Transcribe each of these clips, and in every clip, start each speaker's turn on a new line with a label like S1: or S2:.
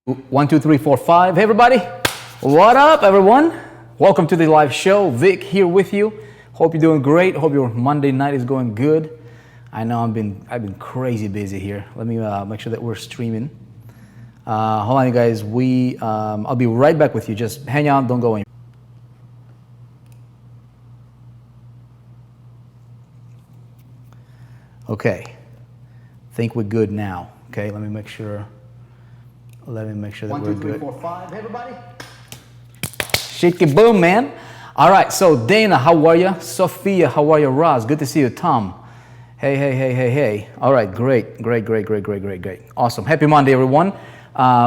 S1: 1, 2, 3, 4, 5. Hey everybody, what up everyone? Welcome to the live show. Vic here with you. Hope you're doing great. Hope your Monday night is going good. I know I've been crazy busy here. Let me make sure that we're streaming. Hold on, you guys. I'll be right back with you. Just hang on, don't go anywhere. Okay, think we're good now. Okay, let me make sure. That 1, we're 2, 3, good. 4, 5. Hey everybody. Shaky boom, man. All right, so Dana, how are you? Sophia, how are you? Roz, good to see you. Tom, hey. All right, great. Awesome. Happy Monday, everyone.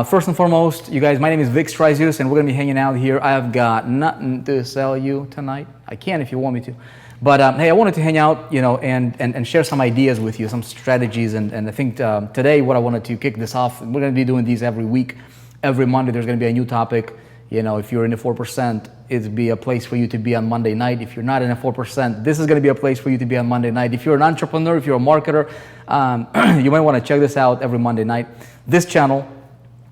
S1: First and foremost, you guys, my name is Vic Strisius, and we're gonna be hanging out here. I've got nothing to sell you tonight. I can if you want me to. But hey, I wanted to hang out, and share some ideas with you, some strategies, and I think today what I wanted to kick this off, we're going to be doing these every week. Every Monday there's going to be a new topic. If you're in the 4%, it'd be a place for you to be on Monday night. If you're not in the 4%, this is going to be a place for you to be on Monday night. If you're an entrepreneur, if you're a marketer, you might want to check this out every Monday night. This channel,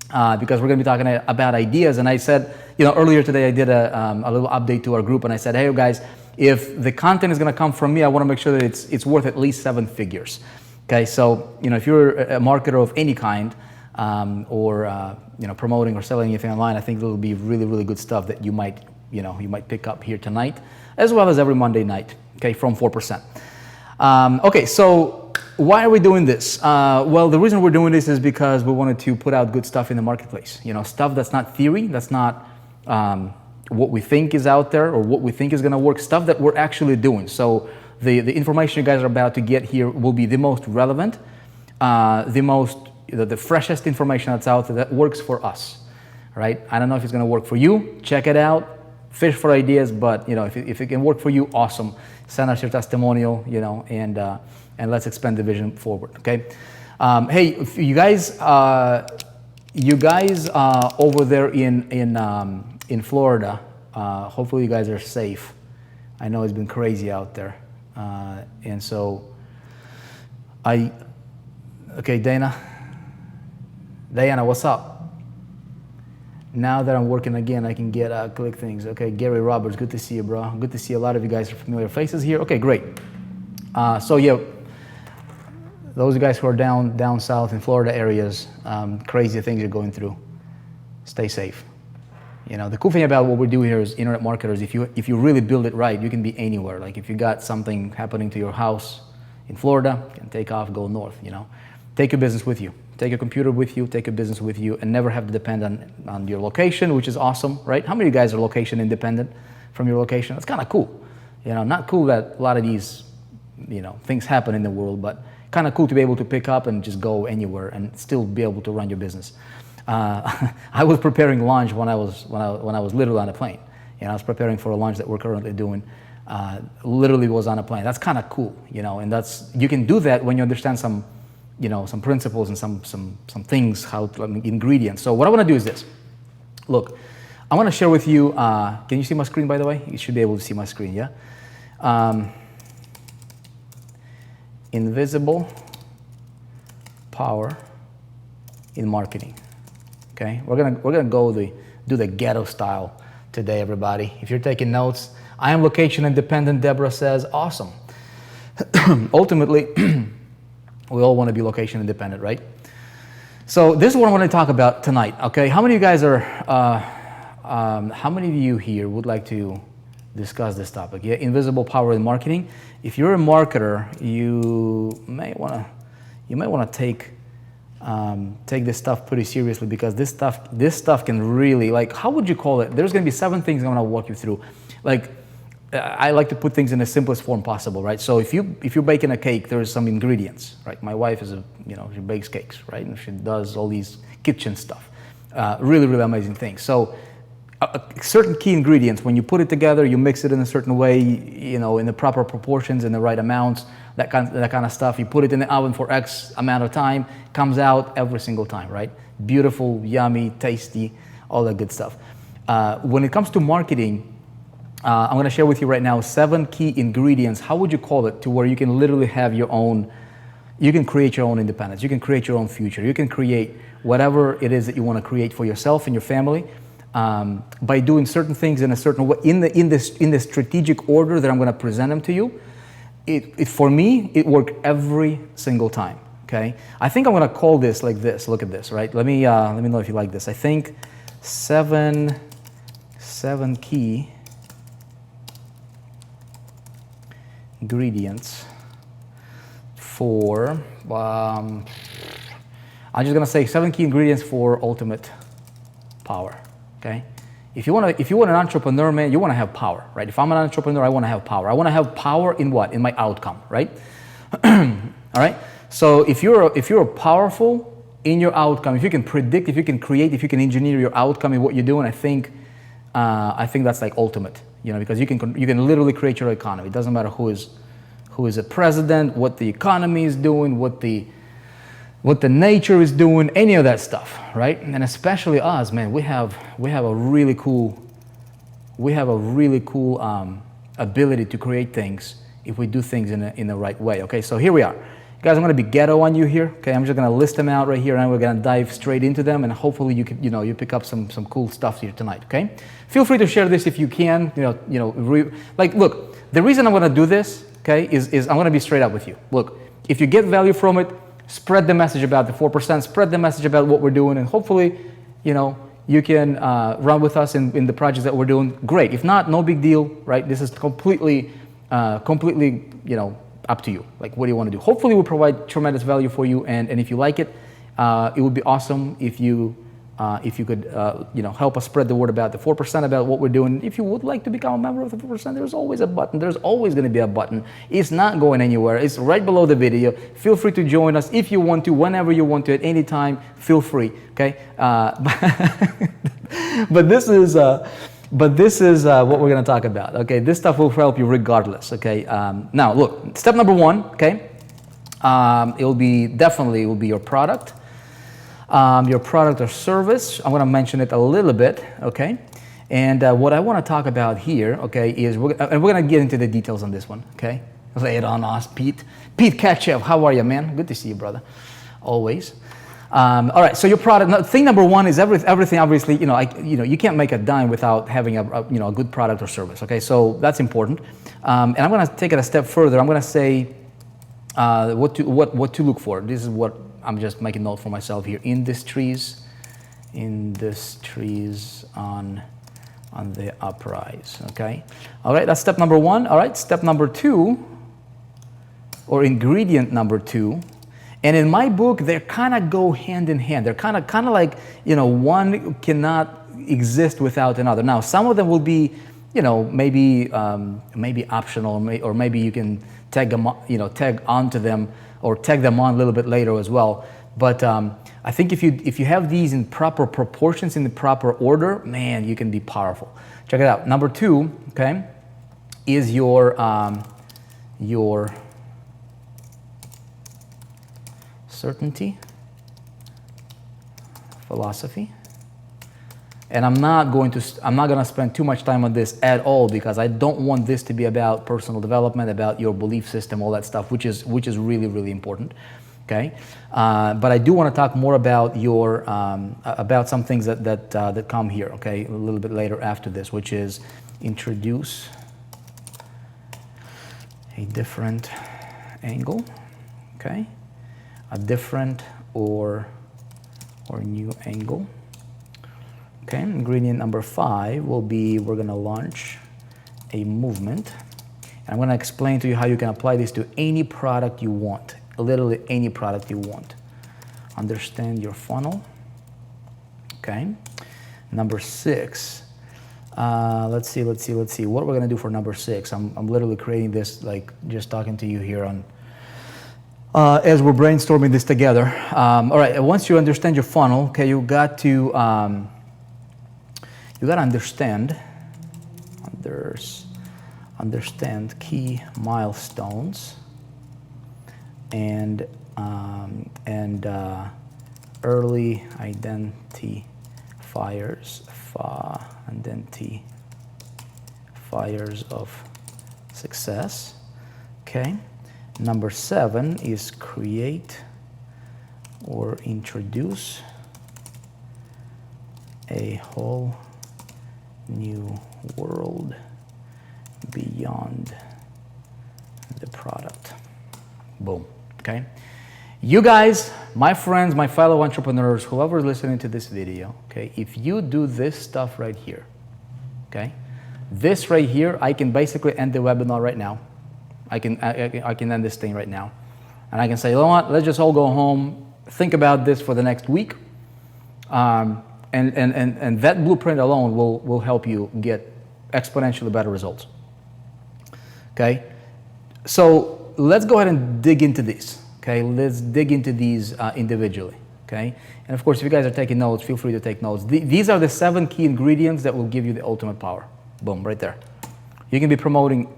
S1: because we're going to be talking about ideas. And I said, earlier today I did a little update to our group, and I said, hey guys, if the content is going to come from me, I want to make sure that it's worth at least 7 figures. Okay, so if you're a marketer of any kind, or promoting or selling anything online, I think it'll be really good stuff that you might pick up here tonight, as well as every Monday night. Okay, from 4%. Okay, so why are we doing this? Well, the reason we're doing this is because we wanted to put out good stuff in the marketplace. Stuff that's not theory, that's not what we think is out there or what we think is going to work, stuff that we're actually doing. So the information you guys are about to get here will be the most relevant, the freshest information that's out there that works for us, right? I don't know if it's going to work for you. Check it out. Fish for ideas, but if it can work for you, awesome. Send us your testimonial, and let's expand the vision forward. Okay. Hey, if you guys over there in Florida, hopefully you guys are safe. I know it's been crazy out there, and so okay, Diana, what's up? Now that I'm working again, I can get click things. Okay, Gary Roberts, good to see you, bro. Good to see a lot of you guys are familiar faces here. Okay, great. So yeah, those guys who are down south in Florida areas, crazy things you're going through. Stay safe. The cool thing about what we do here is internet marketers. If you really build it right, you can be anywhere. Like if you got something happening to your house in Florida, you can take off, go north. Take your business with you. Take your computer with you. Take your business with you, and never have to depend on your location, which is awesome, right? How many of you guys are location independent from your location? That's kind of cool. Not cool that a lot of these things happen in the world, but kind of cool to be able to pick up and just go anywhere and still be able to run your business. I was preparing lunch when I was literally on a plane. I was preparing for a lunch that we're currently doing. Literally was on a plane. That's kind of cool, and you can do that when you understand some principles and some things, ingredients. So what I want to do is this. Look, I want to share with you. Can you see my screen, by the way? You should be able to see my screen, yeah. Invisible power in marketing. Okay, we're gonna do the ghetto style today, everybody. If you're taking notes, I am location independent. Deborah says, awesome. Ultimately, we all want to be location independent, right? So this is what I want to talk about tonight. Okay, how many of you guys are? How many of you here would like to discuss this topic? Yeah, invisible power in marketing. If you're a marketer, you may want to take this stuff pretty seriously, because this stuff can really, like, how would you call it? There's going to be 7 things I'm going to walk you through. Like, I like to put things in the simplest form possible, right? So if you're baking a cake, there's some ingredients, right? My wife is she bakes cakes, right? And she does all these kitchen stuff, really amazing things. So certain key ingredients, when you put it together, you mix it in a certain way, in the proper proportions, in the right amounts, that kind of stuff. You put it in the oven for X amount of time, comes out every single time, right? Beautiful, yummy, tasty, all that good stuff. When it comes to marketing, I'm going to share with you right now 7 key ingredients. How would you call it, to where you can literally have your own, you can create your own independence, you can create your own future, you can create whatever it is that you want to create for yourself and your family, by doing certain things in a certain way, in the strategic order that I'm going to present them to you. For me, it worked every single time. Okay, I think I'm going to call this like this. Look at this, right? Let me know if you like this. I think seven key ingredients for. I'm just going to say 7 key ingredients for ultimate power. Okay. If you want an entrepreneur, man, you want to have power, right? If I'm an entrepreneur, I want to have power. I want to have power in what? In my outcome, right? All right. So if you're powerful in your outcome, if you can predict, if you can create, if you can engineer your outcome in what you're doing, I think that's like ultimate, because you can literally create your economy. It doesn't matter who is a president, what the economy is doing, what the nature is doing, any of that stuff, right? And especially us, man, we have a really cool ability to create things if we do things in the right way. Okay, so here we are. Guys, I'm going to be ghetto on you here. Okay, I'm just going to list them out right here, and we're going to dive straight into them, and hopefully you pick up some cool stuff here tonight. Okay, feel free to share this if you can. Look, the reason I'm going to do this, okay, is I'm going to be straight up with you. Look, if you get value from it, spread the message about the 4%. Spread the message about what we're doing, and hopefully, you can run with us in the projects that we're doing. Great. If not, no big deal, right? This is completely, up to you. Like, what do you want to do? Hopefully we'll provide tremendous value for you, and if you like it, it would be awesome if you could help us spread the word about the 4%, about what we're doing. If you would like to become a member of the 4%, there's always a button. There's always going to be a button. It's not going anywhere. It's right below the video. Feel free to join us if you want to, whenever you want to, at any time. Feel free. Okay. But this is what we're going to talk about. Okay, this stuff will help you regardless. Okay, now look, step number 1. Okay, it will be your product, or service. I'm going to mention it a little bit. Okay, and what I want to talk about here, okay, is we're going to get into the details on this one. Okay, lay it on us, Pete. Pete Ketchup, how are you, man? Good to see you, brother. Always. All right, so your product. Thing number 1 is everything. Obviously, you can't make a dime without having a good product or service. Okay, so that's important. And I'm going to take it a step further. I'm going to say what to look for. This is what I'm just making note for myself here. Industries on the uprise. Okay, all right. That's step number 1. All right, step number 2, or ingredient number 2. And in my book, they kind of go hand in hand. They're kind of like, one cannot exist without another. Now, some of them will be, maybe optional, or maybe you can tag onto them, or tag them on a little bit later as well. But I think if you have these in proper proportions, in the proper order, man, you can be powerful. Check it out. Number 2, okay, is your certainty philosophy. And I'm not going to spend too much time on this at all, because I don't want this to be about personal development, about your belief system, all that stuff, which is really, really important. Okay, but I do want to talk more about about some things that come here. Okay, a little bit later after this, which is introduce a different angle. Okay. A different or new angle. Okay, ingredient number 5 will be, we're going to launch a movement. And I'm going to explain to you how you can apply this to any product you want, literally any product you want. Understand your funnel. Okay, number 6. Let's see what we're going to do for number 6. I'm literally creating this, like, just talking to you here on as we're brainstorming this together. All right, once you understand your funnel, okay, you got to understand key milestones and early identifiers of success. Okay. Number 7 is create or introduce a whole new world beyond the product. Boom. Okay. You guys, my friends, my fellow entrepreneurs, whoever's listening to this video, okay, if you do this stuff right here, okay, this right here, I can basically end the webinar right now. I can end this thing right now. And I can say, you know what, let's just all go home, think about this for the next week. And that blueprint alone will help you get exponentially better results. Okay? So let's go ahead and dig into these. Okay, let's dig into these individually. Okay, and of course, if you guys are taking notes, feel free to take notes. These are the 7 key ingredients that will give you the ultimate power. Boom, right there. You can be promoting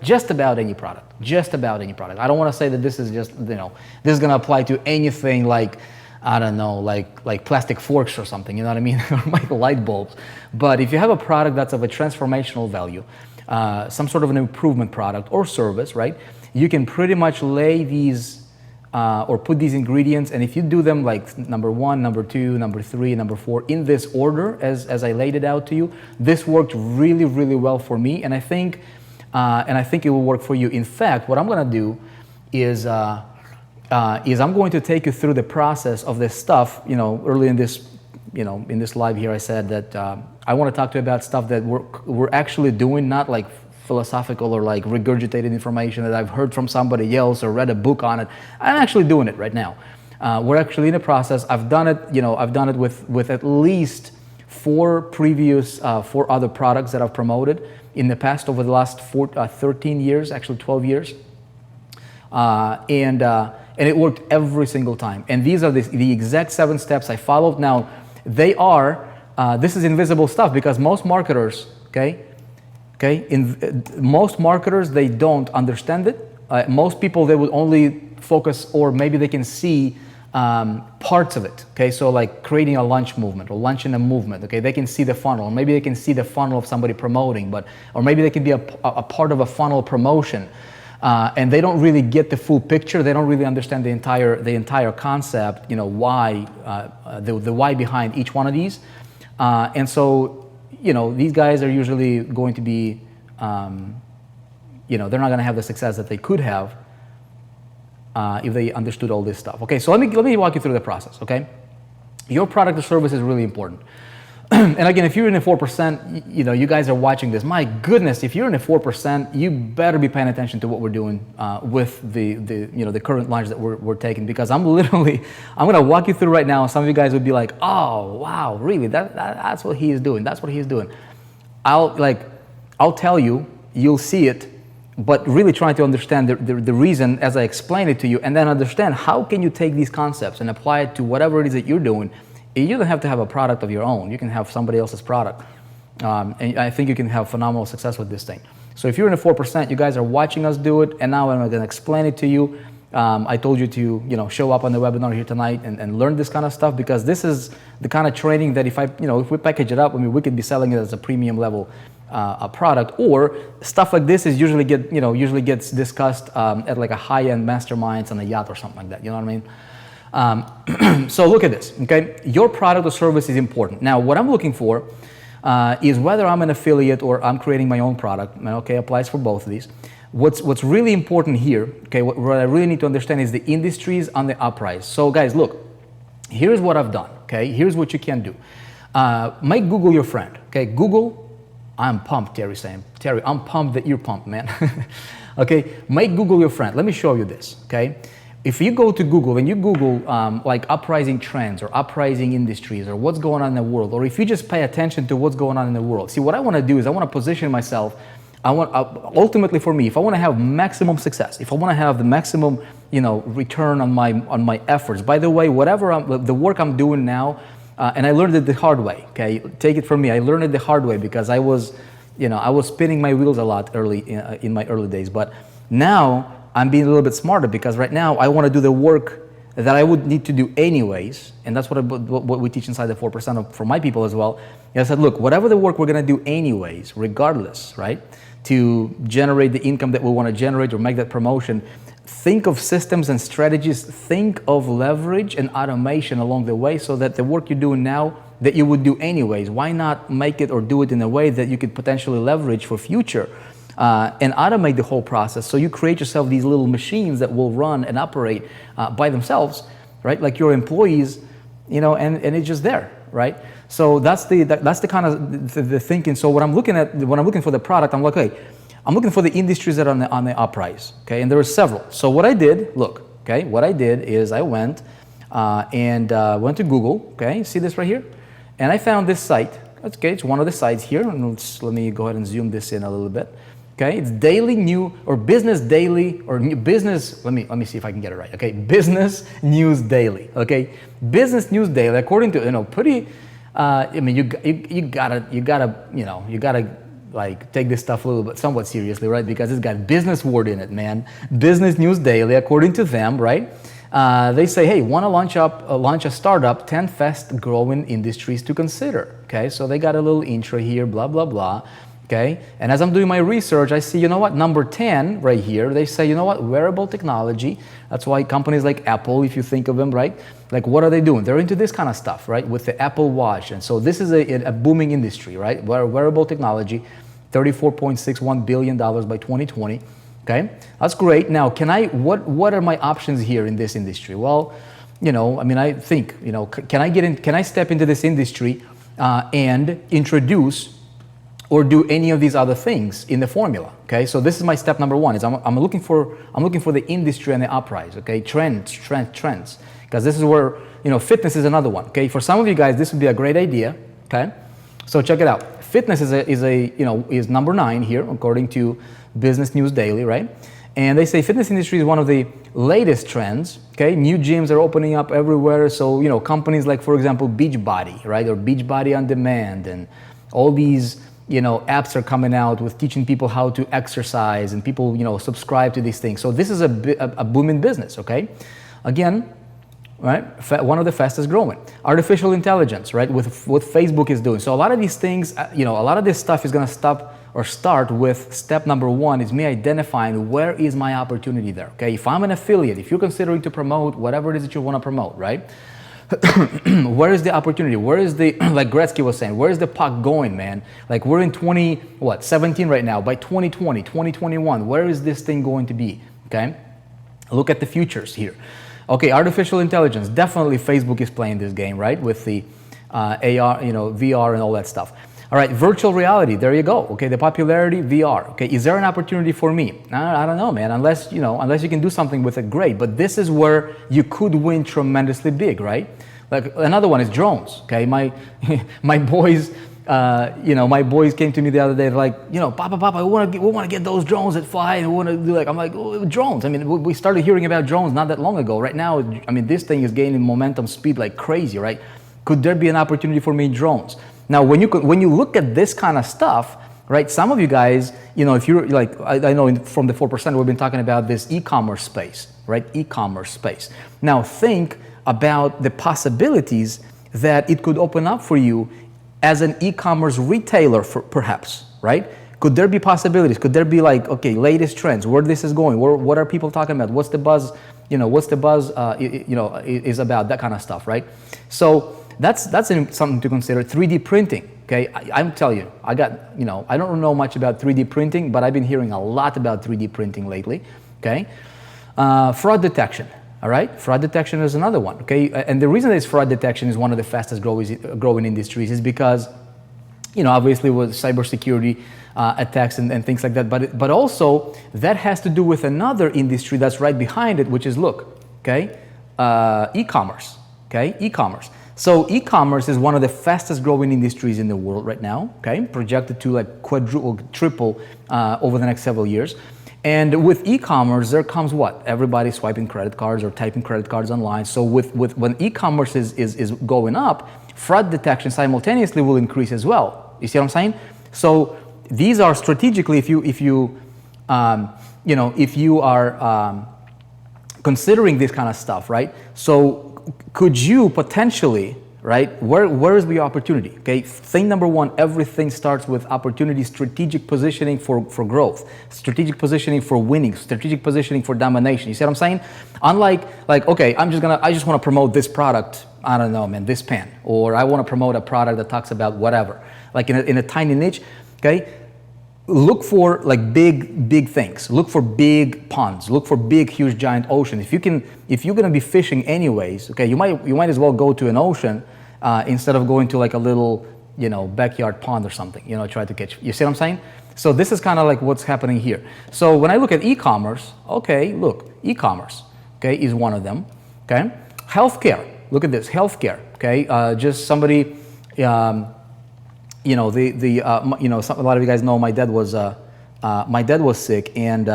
S1: just about any product. Just about any product. I don't want to say that this is just, this is going to apply to anything like, I don't know, like plastic forks or something. You know what I mean? Or like light bulbs. But if you have a product that's of a transformational value, some sort of an improvement product or service, right? You can pretty much lay these or put these ingredients, and if you do them like number 1, number 2, number 3, number 4 in this order as I laid it out to you, this worked really, really well for me, and I think it will work for you. In fact, what I'm going to do is I'm going to take you through the process of this stuff. Early in this, in this live here, I said that I want to talk to you about stuff that we're actually doing, not like philosophical or like regurgitated information that I've heard from somebody else or read a book on it. I'm actually doing it right now. We're actually in a process. I've done it, I've done it with at least 4 other products that I've promoted in the past over the last 13 years, actually 12 years. And it worked every single time. And these are the exact 7 steps I followed. Now, they are, this is invisible stuff because most marketers, most marketers, they don't understand it. Most people, they would only focus, or maybe they can see parts of it. Okay, so like creating a lunch movement or lunch in a movement. Okay, they can see the funnel, or maybe they can see the funnel of somebody promoting, or maybe they can be a part of a funnel promotion, and they don't really get the full picture. They don't really understand the entire concept. Why the why behind each one of these, and so. These guys are usually going to be, they're not going to have the success that they could have if they understood all this stuff. Okay, so let me walk you through the process, okay? Your product or service is really important. And again, if you're in the 4%, you guys are watching this. My goodness, if you're in the 4%, you better be paying attention to what we're doing with the current launch that we're taking, because I'm going to walk you through right now. Some of you guys would be like, oh, wow, really? That's what he is doing. That's what he's doing. I'll tell you, you'll see it, but really trying to understand the reason as I explain it to you, and then understand how can you take these concepts and apply it to whatever it is that you're doing. You don't have to have a product of your own. You can have somebody else's product. And I think you can have phenomenal success with this thing. So if you're in the 4%, you guys are watching us do it, and now I'm going to explain it to you. I told you to, show up on the webinar here tonight and learn this kind of stuff, because this is the kind of training that if we package it up, we could be selling it as a premium level product, or stuff like this is usually gets discussed at like a high-end masterminds on a yacht or something like that. You know what I mean? So look at this, okay? Your product or service is important. Now, what I'm looking for is whether I'm an affiliate or I'm creating my own product, okay, applies for both of these. What's really important here, okay, what I really need to understand is the industries on the uprise. So guys, look, here's what I've done, okay? Here's what you can do. Make Google your friend, okay? Google, I'm pumped, Terry's saying. Terry, I'm pumped that you're pumped, man. Okay, make Google your friend. Let me show you this, okay? If you go to Google and you Google like uprising trends or uprising industries or what's going on in the world, or if you just pay attention to what's going on in the world, see, what I want to do is I want to position myself. Ultimately for me, if I want to have maximum success, if I want to have the maximum, return on my efforts. By the way, the work I'm doing now, and I learned it the hard way. Okay, take it from me. I learned it the hard way because I was spinning my wheels a lot early in my early days, but now I'm being a little bit smarter, because right now I want to do the work that I would need to do anyways, and that's what we teach inside the 4% for my people as well. And I said, look, whatever the work we're going to do anyways, regardless, right, to generate the income that we want to generate or make that promotion, think of systems and strategies, think of leverage and automation along the way, so that the work you're doing now that you would do anyways. Why not make it or do it in a way that you could potentially leverage for future and automate the whole process? So you create yourself these little machines that will run and operate by themselves, right? Like your employees, you know, and it's just there, right? So that's the kind of the thinking. So what I'm looking at, when I'm looking for the product, I'm like, okay, I'm looking for the industries that are on the uprise, okay? And there are several. So what I did, look, okay, what I did is I went went to Google, okay? See this right here? And I found this site. Okay, it's one of the sites here. And let me go ahead and zoom this in a little bit. Okay, it's daily new or business daily or new business. Let me see if I can get it right. Okay, business news daily. Okay, business news daily. According to pretty. I mean, you gotta like take this stuff a little bit somewhat seriously, right? Because it's got business word in it, man. Business news daily, according to them, right? They say, hey, want to launch a startup, 10 fast growing industries to consider. Okay, so they got a little intro here, blah blah blah. Okay, and as I'm doing my research, I see, you know what, number 10 right here, they say, you know what, wearable technology. That's why companies like Apple, if you think of them, right? Like, what are they doing? They're into this kind of stuff, right? With the Apple Watch. And so this is a booming industry, right? Wearable technology, $34.61 billion by 2020. Okay, that's great. Now, what are my options here in this industry? Well, I mean, I think, can I step into this industry and introduce or do any of these other things in the formula? Okay, so this is my step number one. Is I'm looking for the industry and the uprise. Okay, trends, because this is where fitness is another one. Okay, for some of you guys, this would be a great idea. Okay, so check it out. Fitness is number 9 here according to Business News Daily, right? And they say fitness industry is one of the latest trends. Okay, new gyms are opening up everywhere. So companies like, for example, Beachbody, right, or Beachbody on Demand, and all these apps are coming out with teaching people how to exercise, and people subscribe to these things. So this is a booming business. Okay, again, right, one of the fastest growing. Artificial intelligence, right, with what Facebook is doing. So a lot of these things, a lot of this stuff is going to start with step number 1 is me identifying where is my opportunity there. Okay, if I'm an affiliate, if you're considering to promote whatever it is that you want to promote, right? Where is the opportunity? Where is the, like Gretzky was saying, where is the puck going, man? Like, we're in 17 right now. By 2020, 2021, where is this thing going to be? Okay, look at the futures here. Okay, artificial intelligence, definitely Facebook is playing this game, right? With the AR, VR and all that stuff. All right, virtual reality, there you go. Okay, the popularity, VR. Okay, is there an opportunity for me? I don't know, man, unless you can do something with it, great. But this is where you could win tremendously big, right? Like, another one is drones. Okay, my boys, my boys came to me the other day, like, Papa, we want to get those drones that fly, and we want to do, like, I'm like, oh, drones. I mean, we started hearing about drones not that long ago. Right now, I mean, this thing is gaining momentum, speed like crazy, right? Could there be an opportunity for me in drones? Now, when you look at this kind of stuff, right? Some of you guys, if you're like, I know from the 4%, we've been talking about this e-commerce space, right? E-commerce space. Now, think about the possibilities that it could open up for you as an e-commerce retailer, perhaps, right? Could there be possibilities? Could there be, like, okay, latest trends, where this is going, what are people talking about, what's the buzz, is about, that kind of stuff, right? So that's something to consider. 3D printing, okay? I'm telling you, I don't know much about 3D printing, but I've been hearing a lot about 3D printing lately, okay? Fraud detection. All right, fraud detection is another one. Okay, and the reason this fraud detection is one of the fastest growing industries is because, obviously with cybersecurity attacks and things like that, but also that has to do with another industry that's right behind it, which is, look, okay, e-commerce. Okay, e-commerce. So e-commerce is one of the fastest growing industries in the world right now. Okay, projected to like quadruple, triple over the next several years. And with e-commerce, there comes what? Everybody swiping credit cards or typing credit cards online. So when e-commerce is going up, fraud detection simultaneously will increase as well. You see what I'm saying? So these are strategically, if you are considering this kind of stuff, right? So could you potentially, right? Where is the opportunity? Okay, thing number 1, everything starts with opportunity, strategic positioning for growth, strategic positioning for winning, strategic positioning for domination. You see what I'm saying? Unlike, like, okay, I just want to promote this product I don't know, man, this pen, or I want to promote a product that talks about whatever, like in a tiny niche, okay? Look for like big things. Look for big ponds. Look for big, huge, giant ocean. If you're gonna be fishing anyways, okay, you might as well go to an ocean instead of going to like a little, backyard pond or something. Try to catch. You see what I'm saying? So this is kind of like what's happening here. So when I look at e-commerce, okay, look, e-commerce, okay, is one of them. Okay, healthcare. Look at this, healthcare. Okay, just somebody. A lot of you guys know my dad was sick, and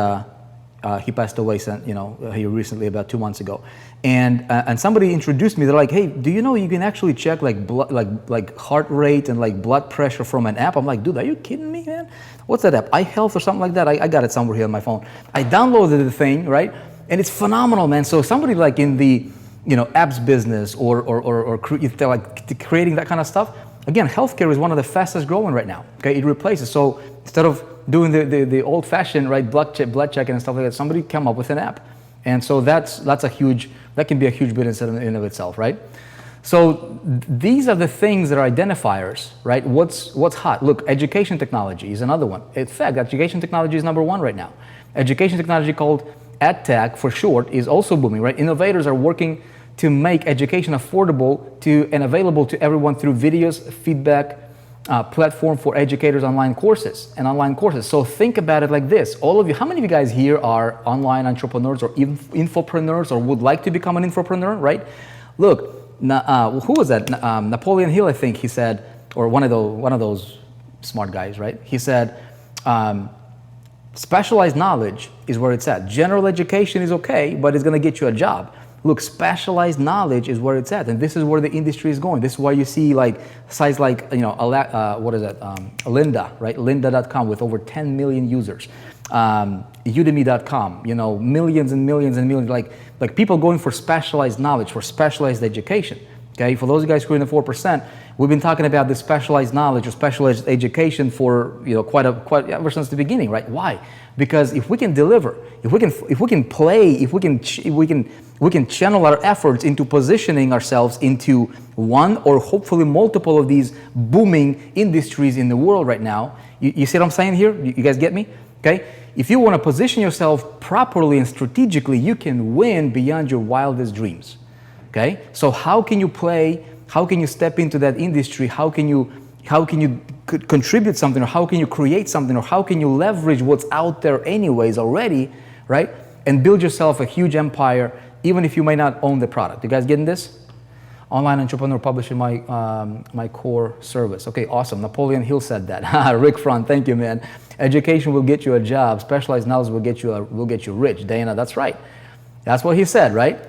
S1: he passed away. Here recently, about 2 months ago, and somebody introduced me. They're like, "Hey, do you know you can actually check like blood, like heart rate and like blood pressure from an app?" I'm like, "Dude, are you kidding me, man? What's that app? iHealth or something like that?" I got it somewhere here on my phone. I downloaded the thing, right, and it's phenomenal, man. So somebody like in the apps business or like creating that kind of stuff. Again, healthcare is one of the fastest growing right now. Okay, it replaces. So instead of doing the old-fashioned blood checking and stuff like that, somebody come up with an app, and so that can be a huge business in and of itself, right? So these are the things that are identifiers, right? What's hot? Look, education technology is another one. In fact, education technology is number one right now. Education technology, called EdTech for short, is also booming, right? Innovators are working to make education affordable and available to everyone through videos, feedback, platform for educators, online courses. So think about it like this. All of you, how many of you guys here are online entrepreneurs or infopreneurs or would like to become an infopreneur, right? Look, who was that? Napoleon Hill, I think he said, or one of those smart guys, right? He said, specialized knowledge is where it's at. General education is okay, but it's going to get you a job. Look, specialized knowledge is where it's at, and this is where the industry is going. This is why you see like sites like Lynda, right? Lynda.com with over 10 million users, Udemy.com, millions and millions and millions, like people going for specialized knowledge, for specialized education. Okay, for those guys who are in the 4%, we've been talking about this specialized knowledge or specialized education for quite ever since the beginning, right? Why? Because if we can deliver, if we can play, if we can channel our efforts into positioning ourselves into one or hopefully multiple of these booming industries in the world right now. You see what I'm saying here? You guys get me? Okay. If you want to position yourself properly and strategically, you can win beyond your wildest dreams. Okay. So how can you play? How can you step into that industry? How can you contribute something, or how can you create something, or how can you leverage what's out there anyways already, right? And build yourself a huge empire, even if you may not own the product. You guys getting this? Online entrepreneur publishing my core service. Okay, awesome. Napoleon Hill said that. Rick Front, thank you, man. Education will get you a job. Specialized knowledge will get you rich. Dana, that's right. That's what he said, right?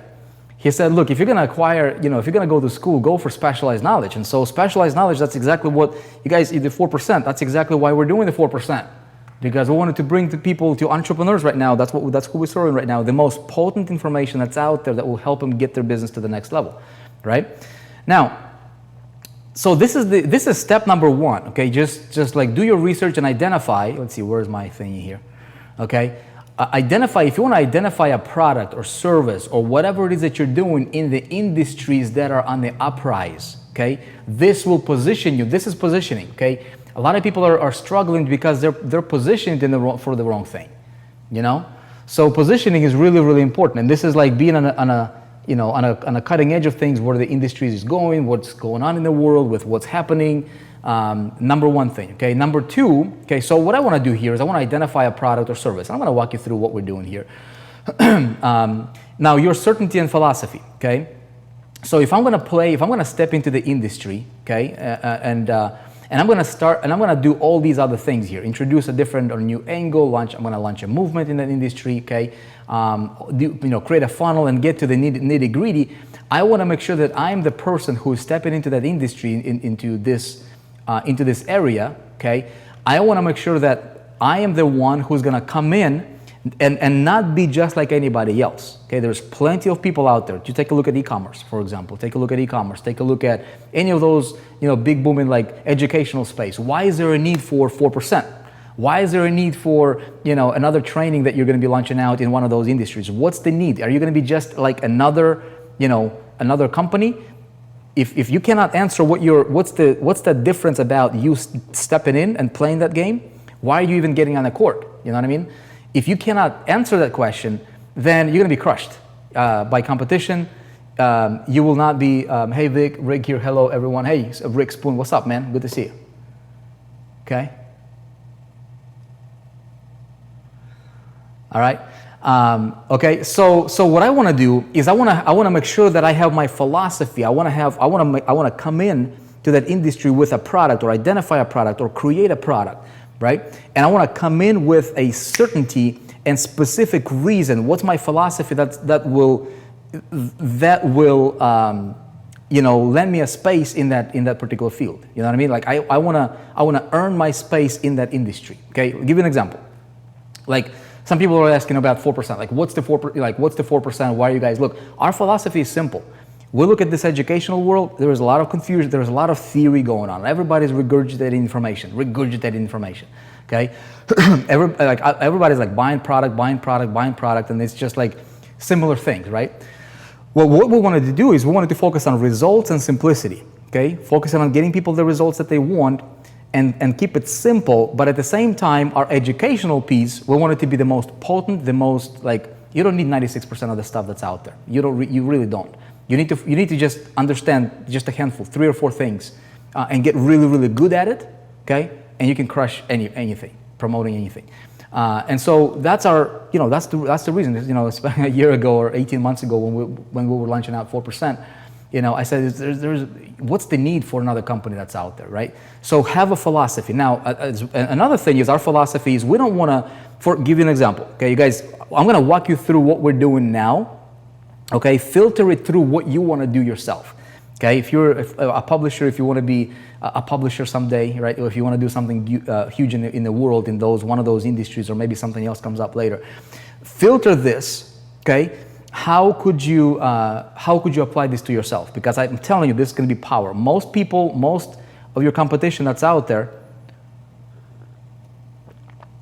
S1: He said, look, if you're going to acquire, if you're going to go to school, go for specialized knowledge. And so specialized knowledge, that's exactly what you guys, the 4%, that's exactly why we're doing the 4%. Because we wanted to bring to people, to entrepreneurs right now, that's who we're serving right now, the most potent information that's out there that will help them get their business to the next level, right? Now, so this is step number one, okay? Just like do your research and identify, let's see, where's my thingy here, okay? If you want to identify a product or service or whatever it is that you're doing in the industries that are on the uprise, okay? This will position you. This is positioning, okay? A lot of people are struggling because they're positioned for the wrong thing, So positioning is really, really important, and this is like being on a cutting edge of things, where the industry is going, what's going on in the world, with what's happening. Number one thing, okay? Number two, okay, so what I want to do here is I want to identify a product or service. I'm going to walk you through what we're doing here. Now, your certainty and philosophy, okay? So if I'm going to step into the industry, okay, and I'm going to do all these other things here, introduce a different or new angle, I'm going to launch a movement in that industry, okay, create a funnel and get to the nitty gritty. I want to make sure that I'm the person who is stepping into that industry, into this area, okay? I want to make sure that I am the one who's going to come in and not be just like anybody else, okay? There's plenty of people out there. You take a look at e-commerce, for example. Take a look at e-commerce. Take a look at any of those, big booming like educational space. Why is there a need for 4%? Why is there a need for, another training that you're going to be launching out in one of those industries? What's the need? Are you going to be just like another company? if you cannot answer what's the difference about you stepping in and playing that game, why are you even getting on the court? You know what I mean? If you cannot answer that question, then you're gonna be crushed by competition. You will not be, hey Vic, Rick here, hello everyone. Hey, Rick Spoon, what's up, man? Good to see you. Okay. All right. Okay. So what I want to do is I want to make sure that I have my philosophy. I want to come in to that industry with a product, or identify a product, or create a product, right? And I want to come in with a certainty and specific reason. What's my philosophy that will lend me a space in that particular field. You know what I mean? Like I wanna earn my space in that industry. Okay, I'll give you an example. Like some people are asking about 4%. Like what's the 4%? Why are you guys look? Our philosophy is simple. We look at this educational world. There is a lot of confusion. There is a lot of theory going on. Everybody's regurgitating information. Okay, everybody's like buying product, and it's just like similar things, right? Well, what we wanted to do is we wanted to focus on results and simplicity, okay? Focusing on getting people the results that they want and keep it simple, but at the same time, our educational piece, we want it to be the most potent, the most, like, you don't need 96% of the stuff that's out there. You really don't. You need to just understand just a handful, 3 or 4 things, and get really, really good at it, okay? And you can crush anything, promoting anything. And so that's our, that's the reason. A year ago or 18 months ago when we were launching out 4%, I said, there's what's the need for another company that's out there, right? So have a philosophy. Now, another thing is our philosophy is we don't want to, give you an example, okay, you guys, I'm going to walk you through what we're doing now, okay? Filter it through what you want to do yourself, okay? If you're a publisher, if you want to be a publisher someday, right? Or if you want to do something huge in the world, in one of those industries, or maybe something else comes up later. Filter this, okay? How could you apply this to yourself? Because I'm telling you, this is going to be power. Most of your competition that's out there,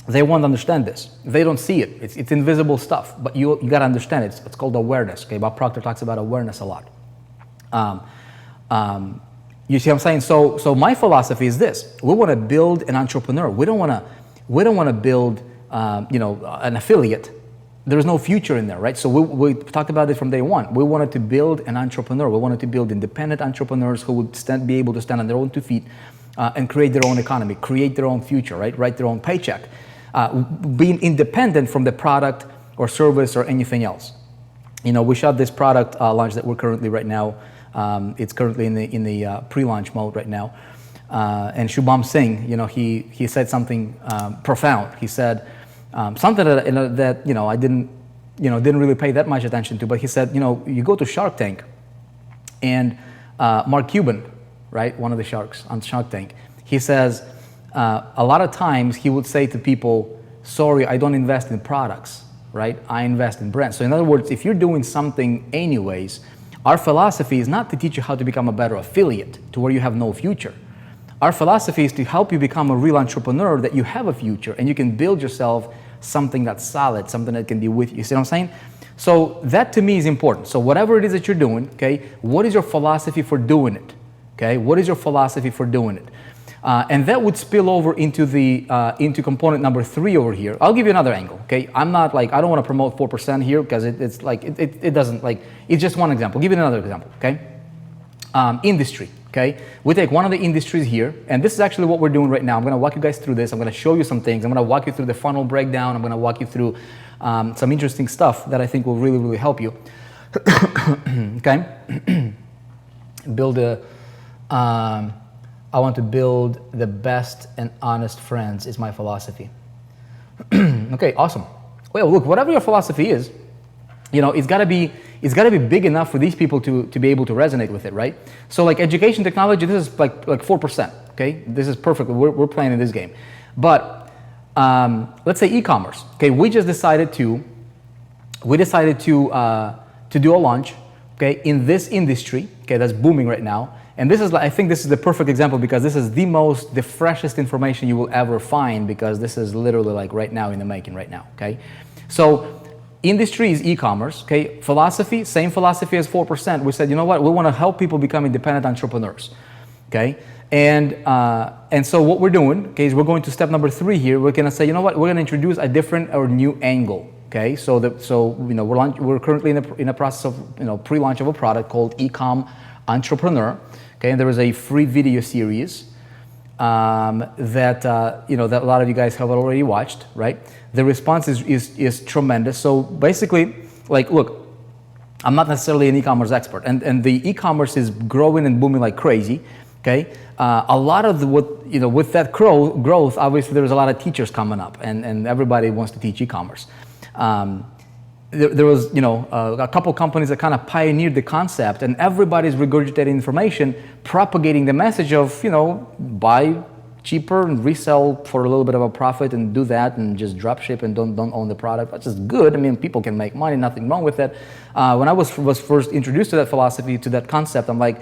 S1: they won't understand this. They don't see it. It's invisible stuff, but you got to understand it. It's called awareness. Okay, Bob Proctor talks about awareness a lot. You see what I'm saying? So my philosophy is this: we want to build an entrepreneur. We don't want to build an affiliate. There's no future in there, right? So we talked about it from day one. We wanted to build an entrepreneur. We wanted to build independent entrepreneurs who would be able to stand on their own 2 feet and create their own economy, create their own future, right? Write their own paycheck, being independent from the product or service or anything else. We shot this product launch that we're currently right now. It's currently in the pre-launch mode right now. And Shubham Singh, he said something profound. He said something that I didn't really pay that much attention to. But he said, you go to Shark Tank, and Mark Cuban, right, one of the sharks on Shark Tank, he says a lot of times he would say to people, "Sorry, I don't invest in products, right? I invest in brands." So in other words, if you're doing something anyways, our philosophy is not to teach you how to become a better affiliate to where you have no future. Our philosophy is to help you become a real entrepreneur, that you have a future and you can build yourself something that's solid, something that can be with you. You see what I'm saying? So that to me is important. So whatever it is that you're doing, okay, what is your philosophy for doing it? Okay, what is your philosophy for doing it? And that would spill over into into component number 3 over here. I'll give you another angle. Okay, I don't want to promote 4% here because it doesn't, it's just one example. I'll give you another example. Okay, industry. Okay, we take one of the industries here, and this is actually what we're doing right now. I'm going to walk you guys through this. I'm going to show you some things. I'm going to walk you through the funnel breakdown. I'm going to walk you through some interesting stuff that I think will really, really help you. Okay, I want to build the best and honest friends is my philosophy. Okay, awesome. Well, look, whatever your philosophy is, it's got to be big enough for these people to be able to resonate with it, right? So like education technology, this is like 4%, okay? This is perfect. We're playing in this game. But let's say e-commerce, okay? We decided to do a launch, okay, in this industry, okay, that's booming right now. And this is, I think this is the perfect example because this is the freshest information you will ever find because this is literally like right now in the making right now, okay? So industry is e-commerce, okay? Philosophy, same philosophy as 4%. We said, you know what? We want to help people become independent entrepreneurs, okay? And so what we're doing, okay, is we're going to step number 3 here. We're going to say, you know what? We're going to introduce a different or new angle, okay? So you know, we're currently in a process of, you know, pre-launch of a product called Ecom Entrepreneur, okay? And there is a free video series that you know, that a lot of you guys have already watched, right? The response is tremendous. So basically, like, look, I'm not necessarily an e-commerce expert, and the e-commerce is growing and booming like crazy. Okay, a lot of with that growth, obviously there's a lot of teachers coming up, and everybody wants to teach e-commerce. There was, you know, a couple companies that kind of pioneered the concept, and everybody's regurgitating information, propagating the message of, you know, buy cheaper and resell for a little bit of a profit, and do that, and just drop ship and don't own the product. That's just good. I mean, people can make money, nothing wrong with it. When I was first introduced to that philosophy, to that concept, I'm like,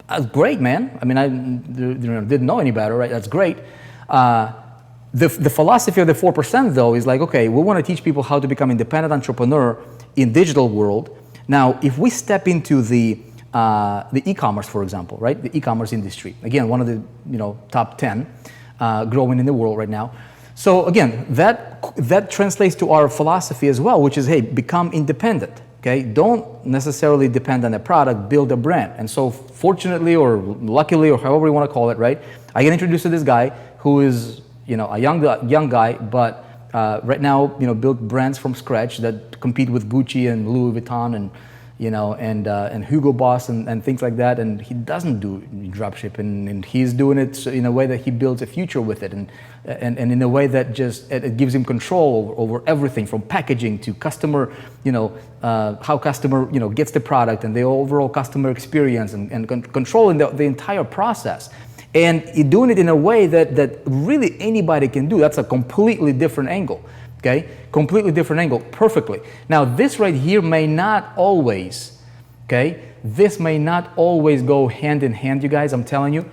S1: that's great, man. I mean, I didn't know any better, right? That's great. The philosophy of the 4%, though, is like, okay, we want to teach people how to become independent entrepreneur in digital world. Now, if we step into the e-commerce, for example, right? The e-commerce industry, again, one of the, you know, top 10 growing in the world right now. So again, that translates to our philosophy as well, which is, hey, become independent. Okay, don't necessarily depend on a product, build a brand. And so fortunately, or luckily, or however you want to call it, right, I get introduced to this guy who is, you know, a young guy, but right now, you know, built brands from scratch that compete with Gucci and Louis Vuitton and, you know, and Hugo Boss and things like that. And he doesn't do dropshipping, and he's doing it in a way that he builds a future with it, and in a way that just it gives him control over everything from packaging to customer, you know, how customer, you know, gets the product and the overall customer experience, and controlling the entire process, and doing it in a way that really anybody can do. That's a completely different angle. Okay, completely different angle, perfectly. Now this right here may not always, okay, this may not always go hand in hand, you guys, I'm telling you.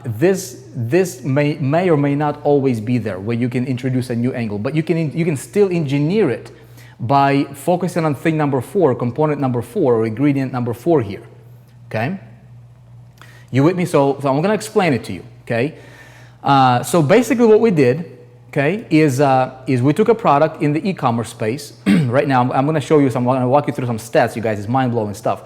S1: This may or may not always be there where you can introduce a new angle, but you can still engineer it by focusing on thing number 4, component number 4, or ingredient number 4 here, okay? You with me? So I'm gonna explain it to you, okay? So basically what we did, okay, is we took a product in the e-commerce space. Right now, I'm going to show you I'm going to walk you through some stats, you guys. It's mind-blowing stuff.